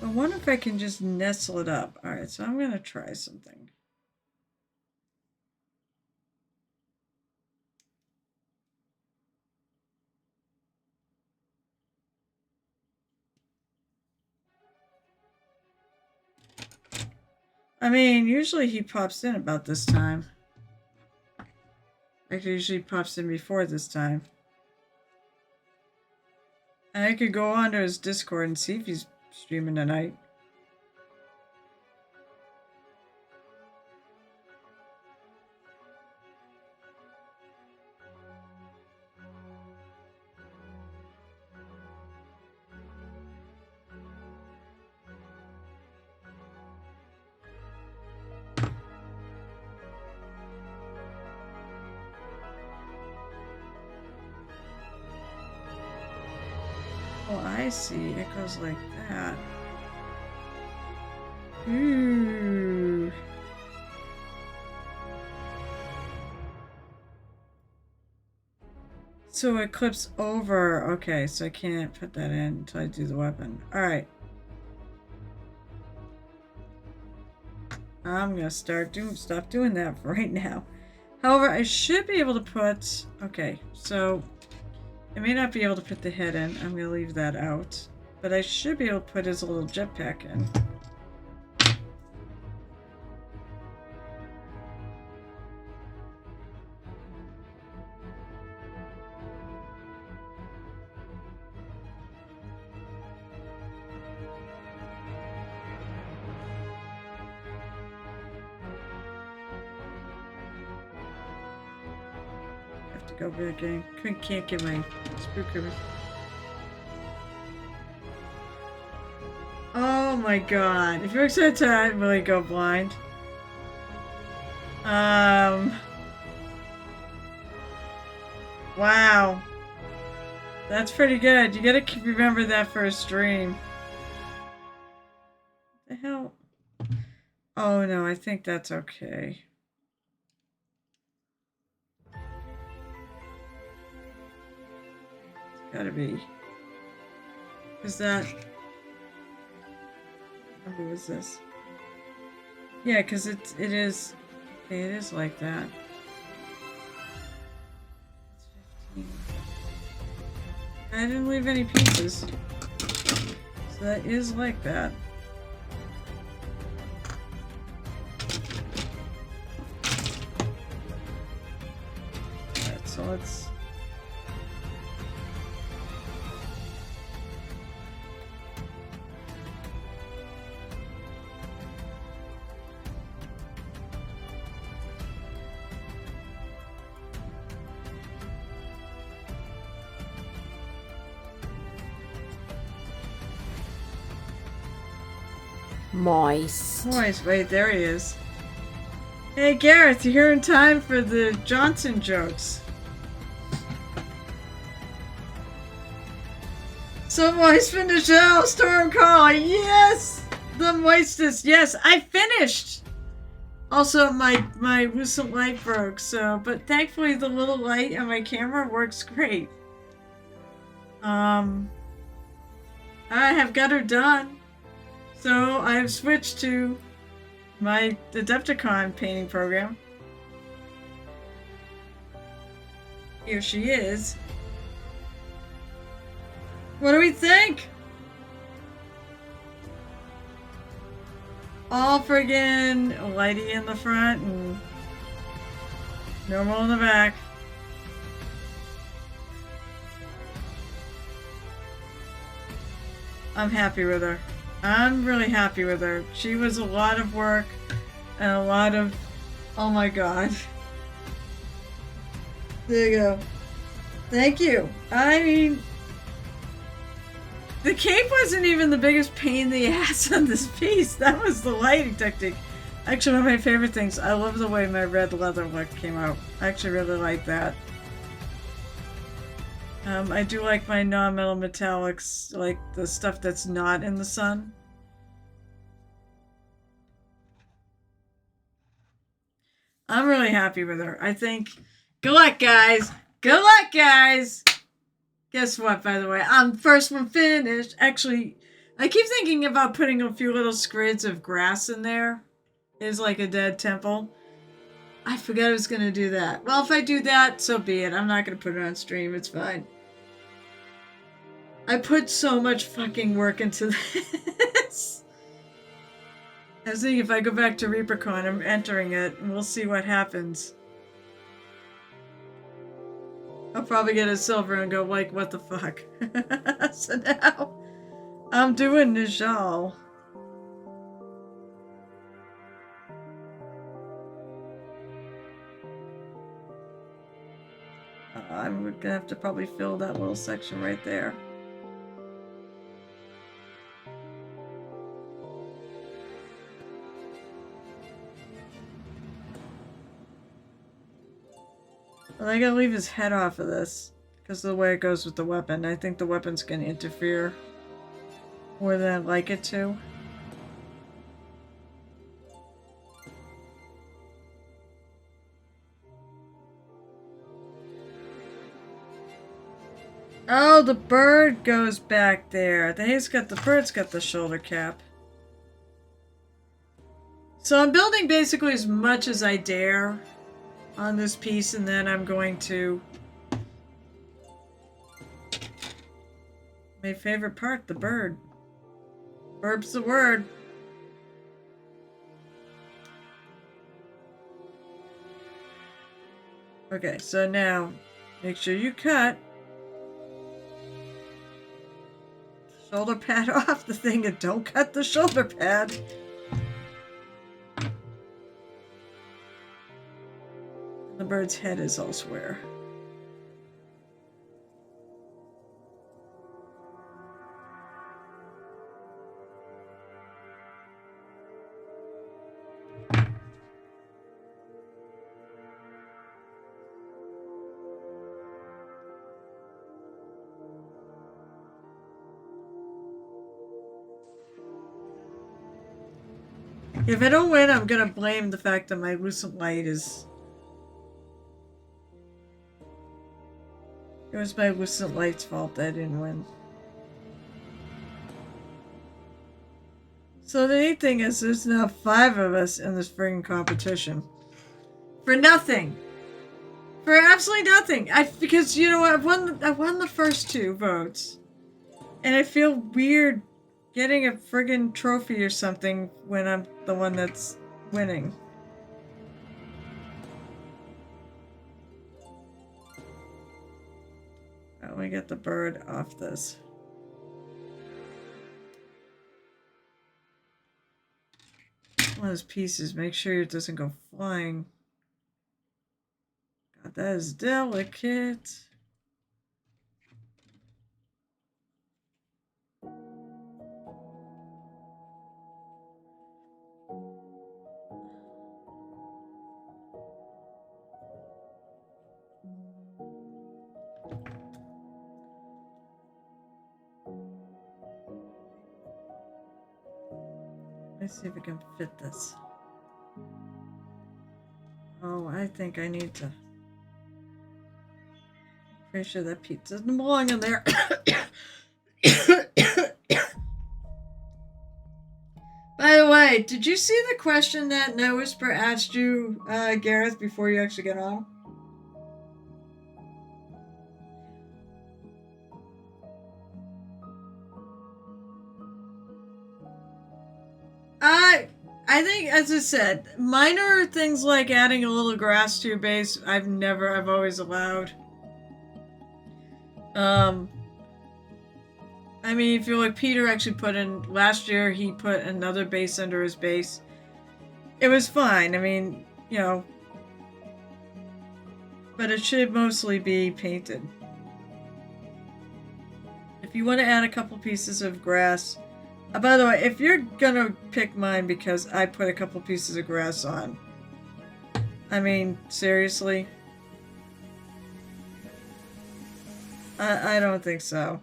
I wonder if I can just nestle it up. Alright, so I'm going to try something. I mean, usually he pops in about this time. Actually, usually pops in before this time. And I could go onto his Discord and see if he's streaming tonight. Oh, I see. It goes like that. Ooh. So it clips over. Okay, so I can't put that in until I do the weapon. Alright. I'm gonna stop doing that right now. However, I should be able to put... Okay, so... I may not be able to put the head in. I'm going to leave that out. But I should be able to put his little jetpack in. Go back in. Can't get my screw covers. Oh my god. If you're excited to really go blind. Wow. That's pretty good. You gotta remember that for a stream. What the hell? Oh no, I think that's okay. Gotta be. Is that... What was this? Yeah, because it is... Okay, it is like that. It's 15. I didn't leave any pieces. So that is like that. Alright, so let's... Moist. Moist, wait, there he is. Hey Gareth, you're here in time for the Johnson jokes. So moist finished Storm Call. Yes! The moistest. Yes, I finished! Also, my recent light broke, so, but thankfully the little light on my camera works great. I have got her done. So I have switched to my Adepticon painting program. Here she is. What do we think? All friggin' lighty in the front and normal in the back. I'm happy with her. I'm really happy with her. She was a lot of work and a lot of... Oh my god. There you go. Thank you. I mean... The cape wasn't even the biggest pain in the ass on this piece. That was the lighting technique. Actually, one of my favorite things. I love the way my red leather look came out. I actually really like that. I do like my non-metal metallics, like the stuff that's not in the sun. I'm really happy with her. I think... Good luck, guys! Good luck, guys! Guess what, by the way? I'm first one finished. Actually, I keep thinking about putting a few little scrids of grass in there. It's like a dead temple. I forgot I was going to do that. Well, if I do that, so be it. I'm not going to put it on stream. It's fine. I put so much fucking work into this. I was thinking if I go back to ReaperCon, I'm entering it, and we'll see what happens. I'll probably get a silver and go like, what the fuck? So now, I'm doing Nijal. I'm gonna have to probably fill that little section right there. Well, I gotta leave his head off of this because of the way it goes with the weapon. I think the weapon's gonna interfere more than I'd like it to. Oh, the bird goes back there. The bird's got the shoulder cap. So I'm building basically as much as I dare on this piece, and then I'm going to... My favorite part, the bird. Bird's the word. Okay, so now, make sure you cut shoulder pad off the thing and don't cut the shoulder pad. The bird's head is elsewhere. If I don't win, I'm gonna blame the fact that my lucent light is... It was my lucent light's fault that I didn't win. So the neat thing is there's now 5 of us in this friggin' competition. For nothing! For absolutely nothing! Because, you know what, I won the first 2 votes. And I feel weird getting a friggin' trophy or something when I'm the one that's winning. Let me get the bird off this. One of those pieces, make sure it doesn't go flying. God, that is delicate. Let's see if we can fit this. Oh, I think I need to... Pretty sure that piece doesn't belong in there. By the way, did you see the question that No Whisper asked you, Gareth, before you actually get on? I think, as I said, minor things like adding a little grass to your base, I've always allowed. I mean, if you look, Peter actually put in, last year he put another base under his base. It was fine, I mean, you know, but it should mostly be painted. If you want to add a couple pieces of grass, by the way, if you're gonna pick mine because I put a couple pieces of grass on, I mean, seriously? I don't think so.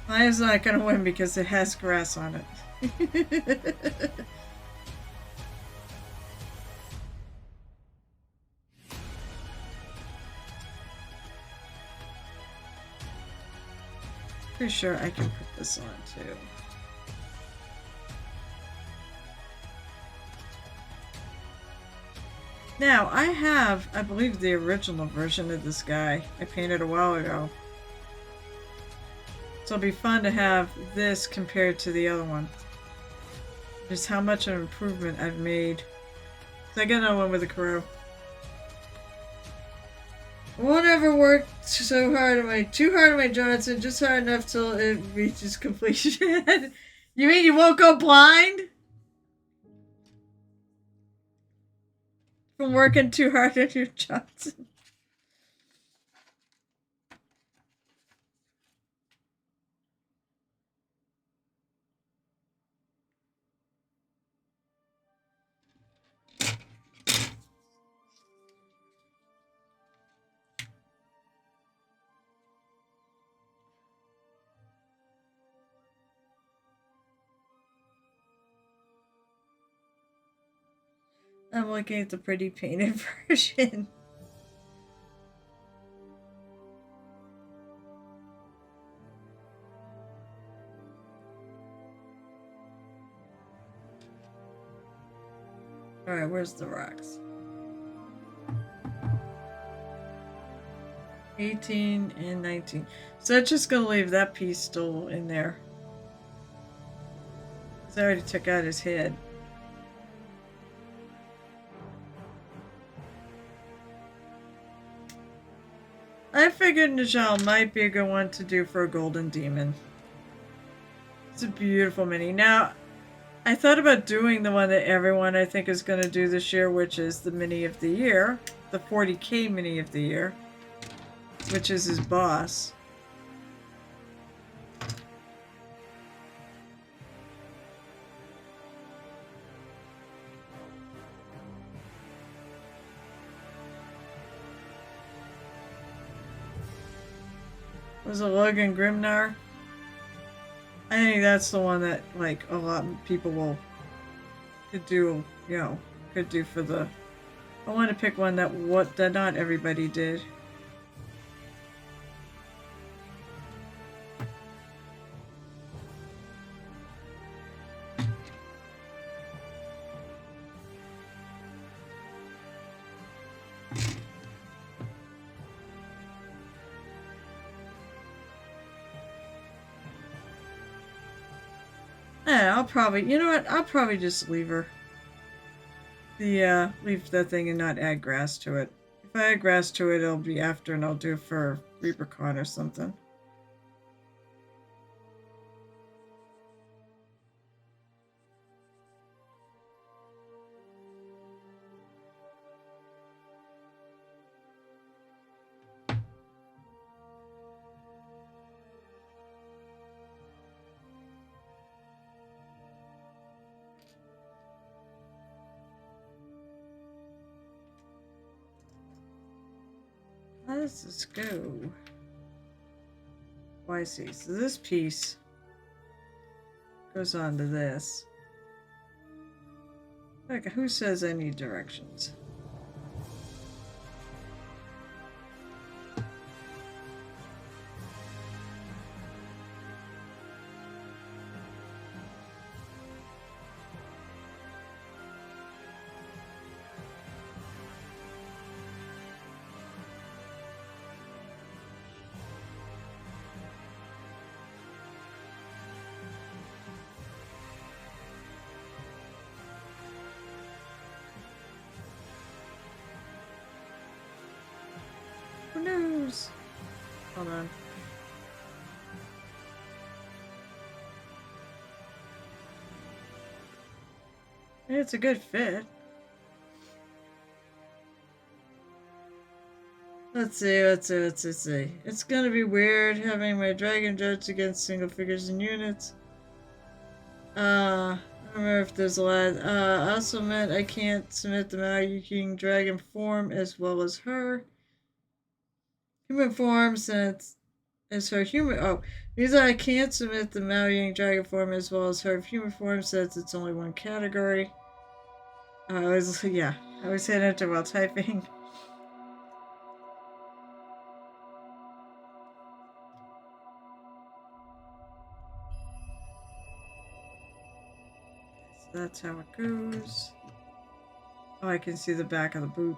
Mine is not gonna win because it has grass on it. Pretty sure I can put this on too. Now, I have, I believe, the original version of this guy I painted a while ago. So it'll be fun to have this compared to the other one. Just how much of an improvement I've made. So I got another one with a crow. Won't ever work too hard on my Johnson, just hard enough till it reaches completion. You mean you won't go blind? From working too hard on your Johnson. I'm looking at the pretty painted version. Alright, where's the rocks? 18 and 19. So I'm just gonna leave that piece still in there. Because I already took out his head. I figured Najal might be a good one to do for a golden demon. It's a beautiful mini. Now, I thought about doing the one that everyone I think is going to do this year, which is the mini of the year. The 40k mini of the year. Which is his boss. Was it Logan Grimnar? I think that's the one that, like, a lot of people could do, you know, could do for the... I want to pick one that not everybody did. I'll probably, you know what, I'll probably just leave her. Leave that thing and not add grass to it. If I add grass to it, it'll be after and I'll do it for ReaperCon or something. Let's go. Oh, I see. So this piece goes on to this. Okay, who says I need directions? goes. Hold on. It's a good fit. Let's see. It's gonna be weird having my dragon judge against single figures and units. I don't remember if there's a lot. Also meant I can't submit the Maui King dragon form as well as her. Human form since as her human. Oh, means I can't submit the Maui dragon form as well as her human form since it's only one category. I was hit enter while typing. So that's how it goes. Oh, I can see the back of the boot.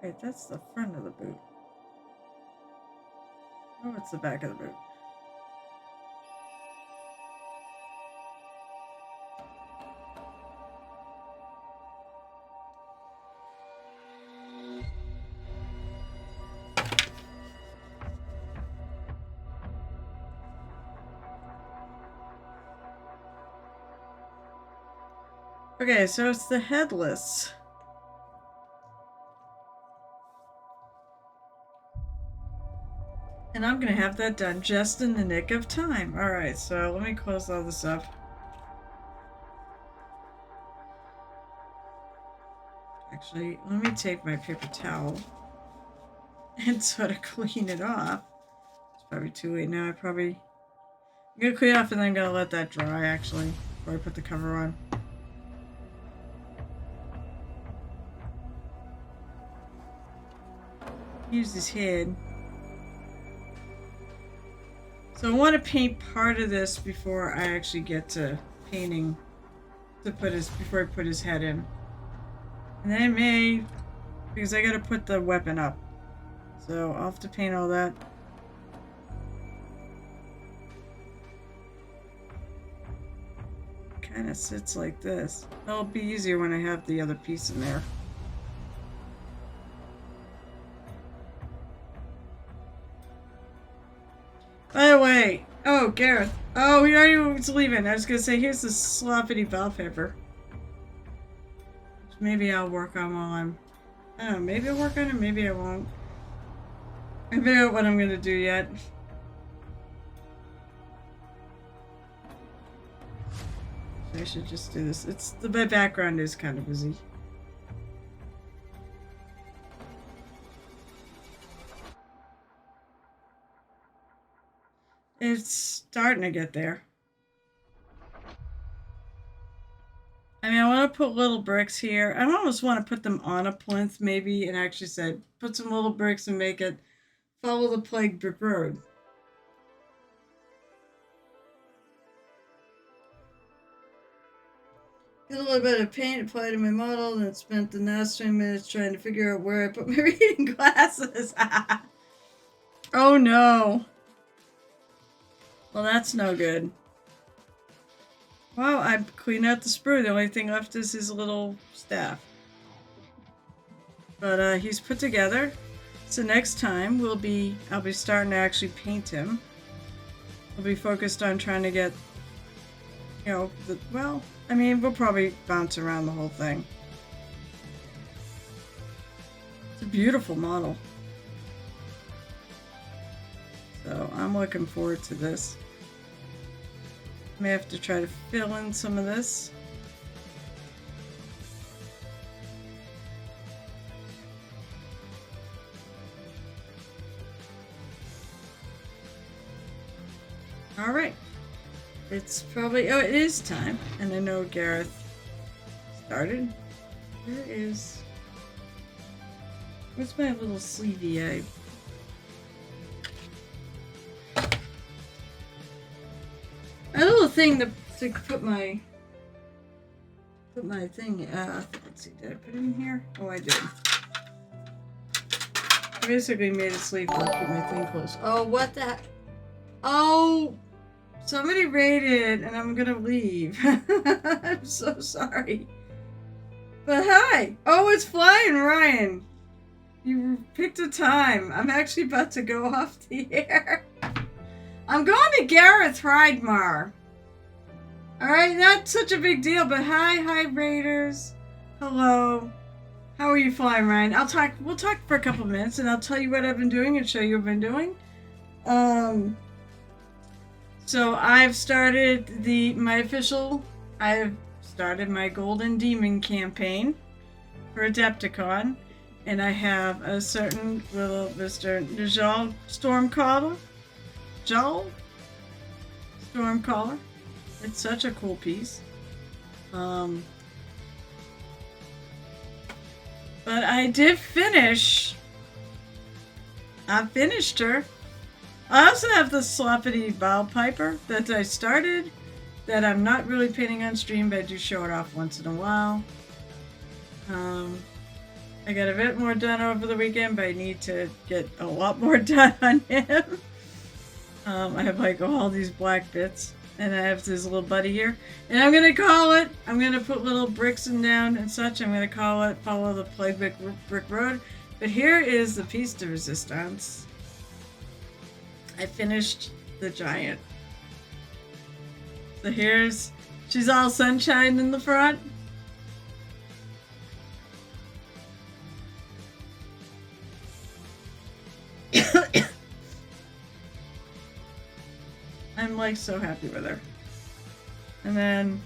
Wait, that's the front of the boot. Oh, it's the back of the boot. Okay, so it's the headless. And I'm going to have that done just in the nick of time. Alright, so let me close all this up. Actually, let me take my paper towel and sort of clean it off. It's probably too late now. I'm going to clean it off and then I'm going to let that dry, actually, before I put the cover on. Use his head. So I want to paint part of this before I actually get to painting before I put his head in. And then I may, because I gotta put the weapon up. So I'll have to paint all that. Kind of sits like this. That'll be easier when I have the other piece in there. By the way, oh, Gareth. Oh, he already was leaving. I was gonna say, here's the sloppity wallpaper. Maybe I'll work on while I'm... I don't know, maybe I'll work on it, maybe I won't. I figure out what I'm gonna do yet. I should just do this. My background is kind of busy. It's starting to get there. I mean, I want to put little bricks here. I almost want to put them on a plinth, maybe, and actually said, put some little bricks and make it follow the plague brick road. Get a little bit of paint applied to my model, and then spent the last 20 minutes trying to figure out where I put my reading glasses. Oh no. Well, that's no good. Wow, I cleaned out the sprue. The only thing left is his little staff. But he's put together. So next time I'll be starting to actually paint him. We'll be focused on trying to get, we'll probably bounce around the whole thing. It's a beautiful model. So I'm looking forward to this. May have to try to fill in some of this. All right. It's probably, it is time. And I know Gareth started. Where's my little sleevey? A little thing to put my thing. Let's see, did I put it in here? Oh, I did. I basically made it sleep while I put my thing close. Oh, what the heck? Oh, Somebody raided and I'm gonna leave. I'm so sorry. But hi! Oh, it's flying, Ryan! You picked a time. I'm actually about to go off the air. I'm going to Gareth Hridemar. Alright, not such a big deal, but hi Raiders. Hello. How are you flying, Ryan? We'll talk for a couple minutes and I'll tell you what I've been doing and show you what I've been doing. So I've started I've started my Golden Demon campaign for Adepticon, and I have a certain little Mr. Najal Stormcaller. Stormcaller. It's such a cool piece. But I did finish. I finished her. I also have the Sloppity Bowpiper that I started, that I'm not really painting on stream, but I do show it off once in a while. I got a bit more done over the weekend, but I need to get a lot more done on him. I have like all these black bits, and I have this little buddy here, and I'm gonna put little bricks in down and such. I'm gonna call it Follow the Plague Brick Road. But here is the piece de resistance. I finished the giant. So she's all sunshine in the front. I'm like so happy with her. And then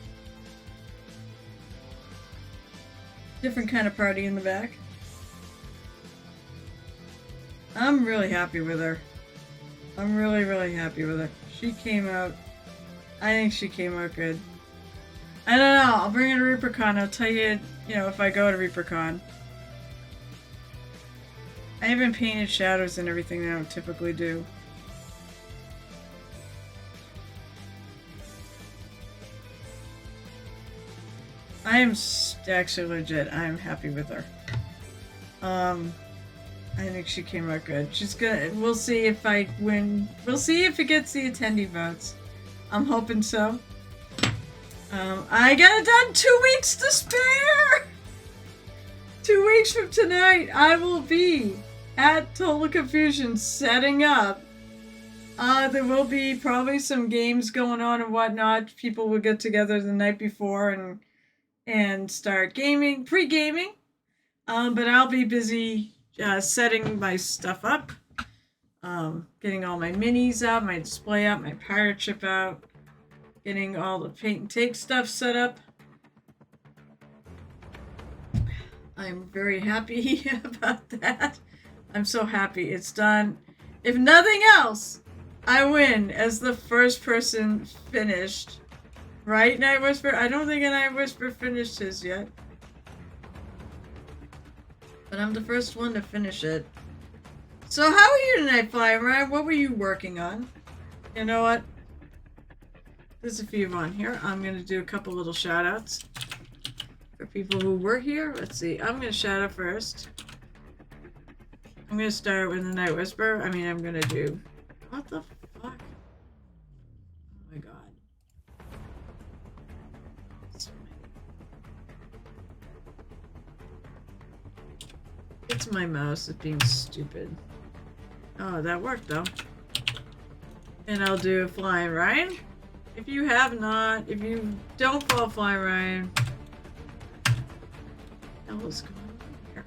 different kind of party in the back. I'm really happy with her. I'm really, really happy with her. I think she came out good. I don't know. I'll bring her to ReaperCon. I'll tell you, if I go to ReaperCon. I haven't painted shadows and everything that I don't typically do. I am actually legit. I am happy with her. I think she came out good. We'll see if I win. We'll see if it gets the attendee votes. I'm hoping so. I got it done. 2 weeks to spare! 2 weeks from tonight, I will be at Total Confusion setting up. There will be probably some games going on and whatnot. People will get together the night before and start gaming, pre-gaming. But I'll be busy setting my stuff up, getting all my minis out, my display out, my pirate ship out, getting all the paint and take stuff set up. I'm very happy about that. I'm so happy it's done. If nothing else, I win as the first person finished. Right, Night Whisper? I don't think a Night Whisper finished his yet. But I'm the first one to finish it. So how are you tonight, Flyer Ryan? What were you working on? You know what? There's a few on here. I'm going to do a couple little shout outs for people who were here. Let's see. I'm going to shout out first. I'm going to start with the Night Whisper. I'm going to do... What the fuck? Oh my god. It's my mouse that's being stupid. Oh, that worked though. And I'll do Flying Ryan. If you don't follow Flying Ryan, what the hell is going on here?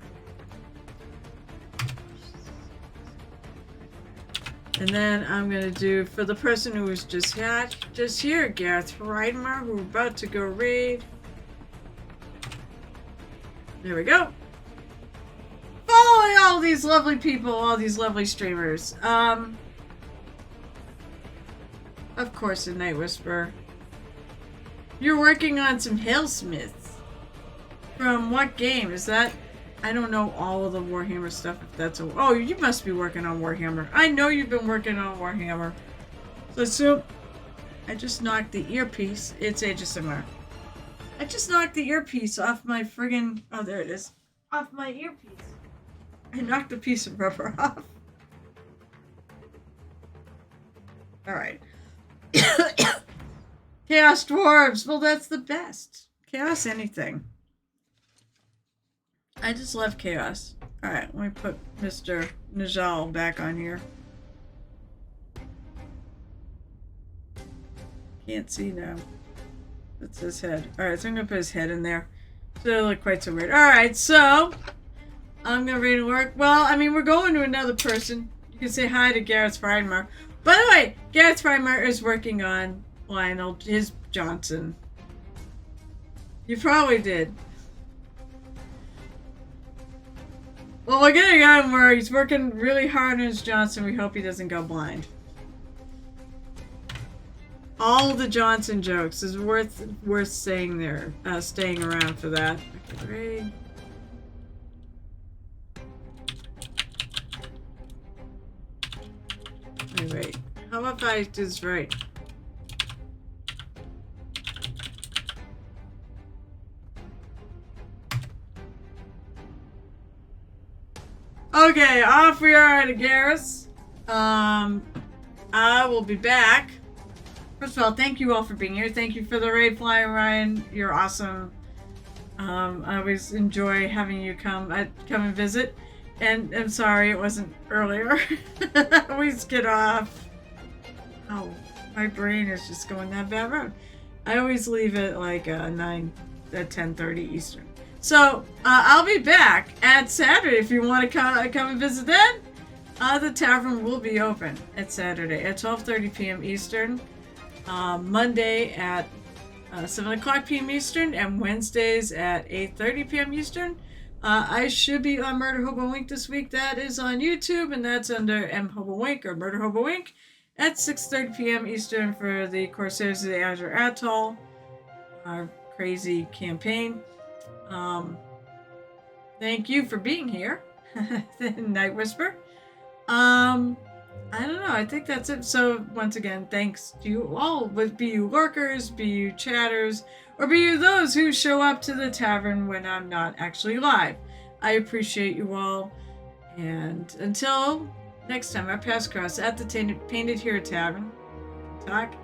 And then I'm gonna do for the person who was just here, Gareth Hridemar, who we're about to go raid. There we go. Following all these lovely people, all these lovely streamers. Of course, the Night Whisper. You're working on some Hailsmiths. From what game? Is that... I don't know all of the Warhammer stuff, if that's a... Oh, you must be working on Warhammer. I know you've been working on Warhammer. So, I just knocked the earpiece. It's ASMR. I just knocked the earpiece off my friggin... Oh, there it is. Off my earpiece. I knocked a piece of rubber off. Alright. Chaos Dwarves. Well, that's the best. Chaos anything. I just love chaos. Alright, let me put Mr. Najal back on here. Can't see now. That's his head. Alright, so I'm gonna put his head in there. So it'll look quite so weird. Alright, so I'm gonna read and work. Well, I mean, we're going to another person. You can say hi to Gareth Freidmar. By the way, Gareth Freidmar is working on Lionel, his Johnson. You probably did. Well, we're getting on where he's working really hard on his Johnson. We hope he doesn't go blind. All the Johnson jokes is worth saying there, staying around for that. Okay, great. Wait. How about if I do this right? Okay, off we are to Garrus. I will be back. First of all, thank you all for being here. Thank you for the raid, Flying Ryan. You're awesome. I always enjoy having you come and visit. And I'm sorry it wasn't earlier. I always get off. Oh, my brain is just going that bad road. I always leave it like 10:30 Eastern. So I'll be back at Saturday if you want to come and visit then. The tavern will be open at Saturday at 12:30 p.m. Eastern. Monday at 7 o'clock p.m. Eastern, and Wednesdays at 8:30 p.m. Eastern. I should be on Murder Hobo Wink this week. That is on YouTube, and that's under M Hobo Wink or Murder Hobo Wink at 6:30 p.m. Eastern for the Corsairs of the Azure Atoll, our crazy campaign. Thank you for being here, Night Whisper. I don't know. I think that's it. So once again, thanks to you all, be you lurkers, be you chatters, or be you those who show up to the tavern when I'm not actually live. I appreciate you all. And until next time, I pass across at the Painted Hero Tavern. Talk.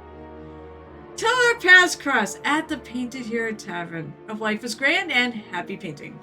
Till our paths cross at the Painted Hero Tavern of Life is Grand and happy painting.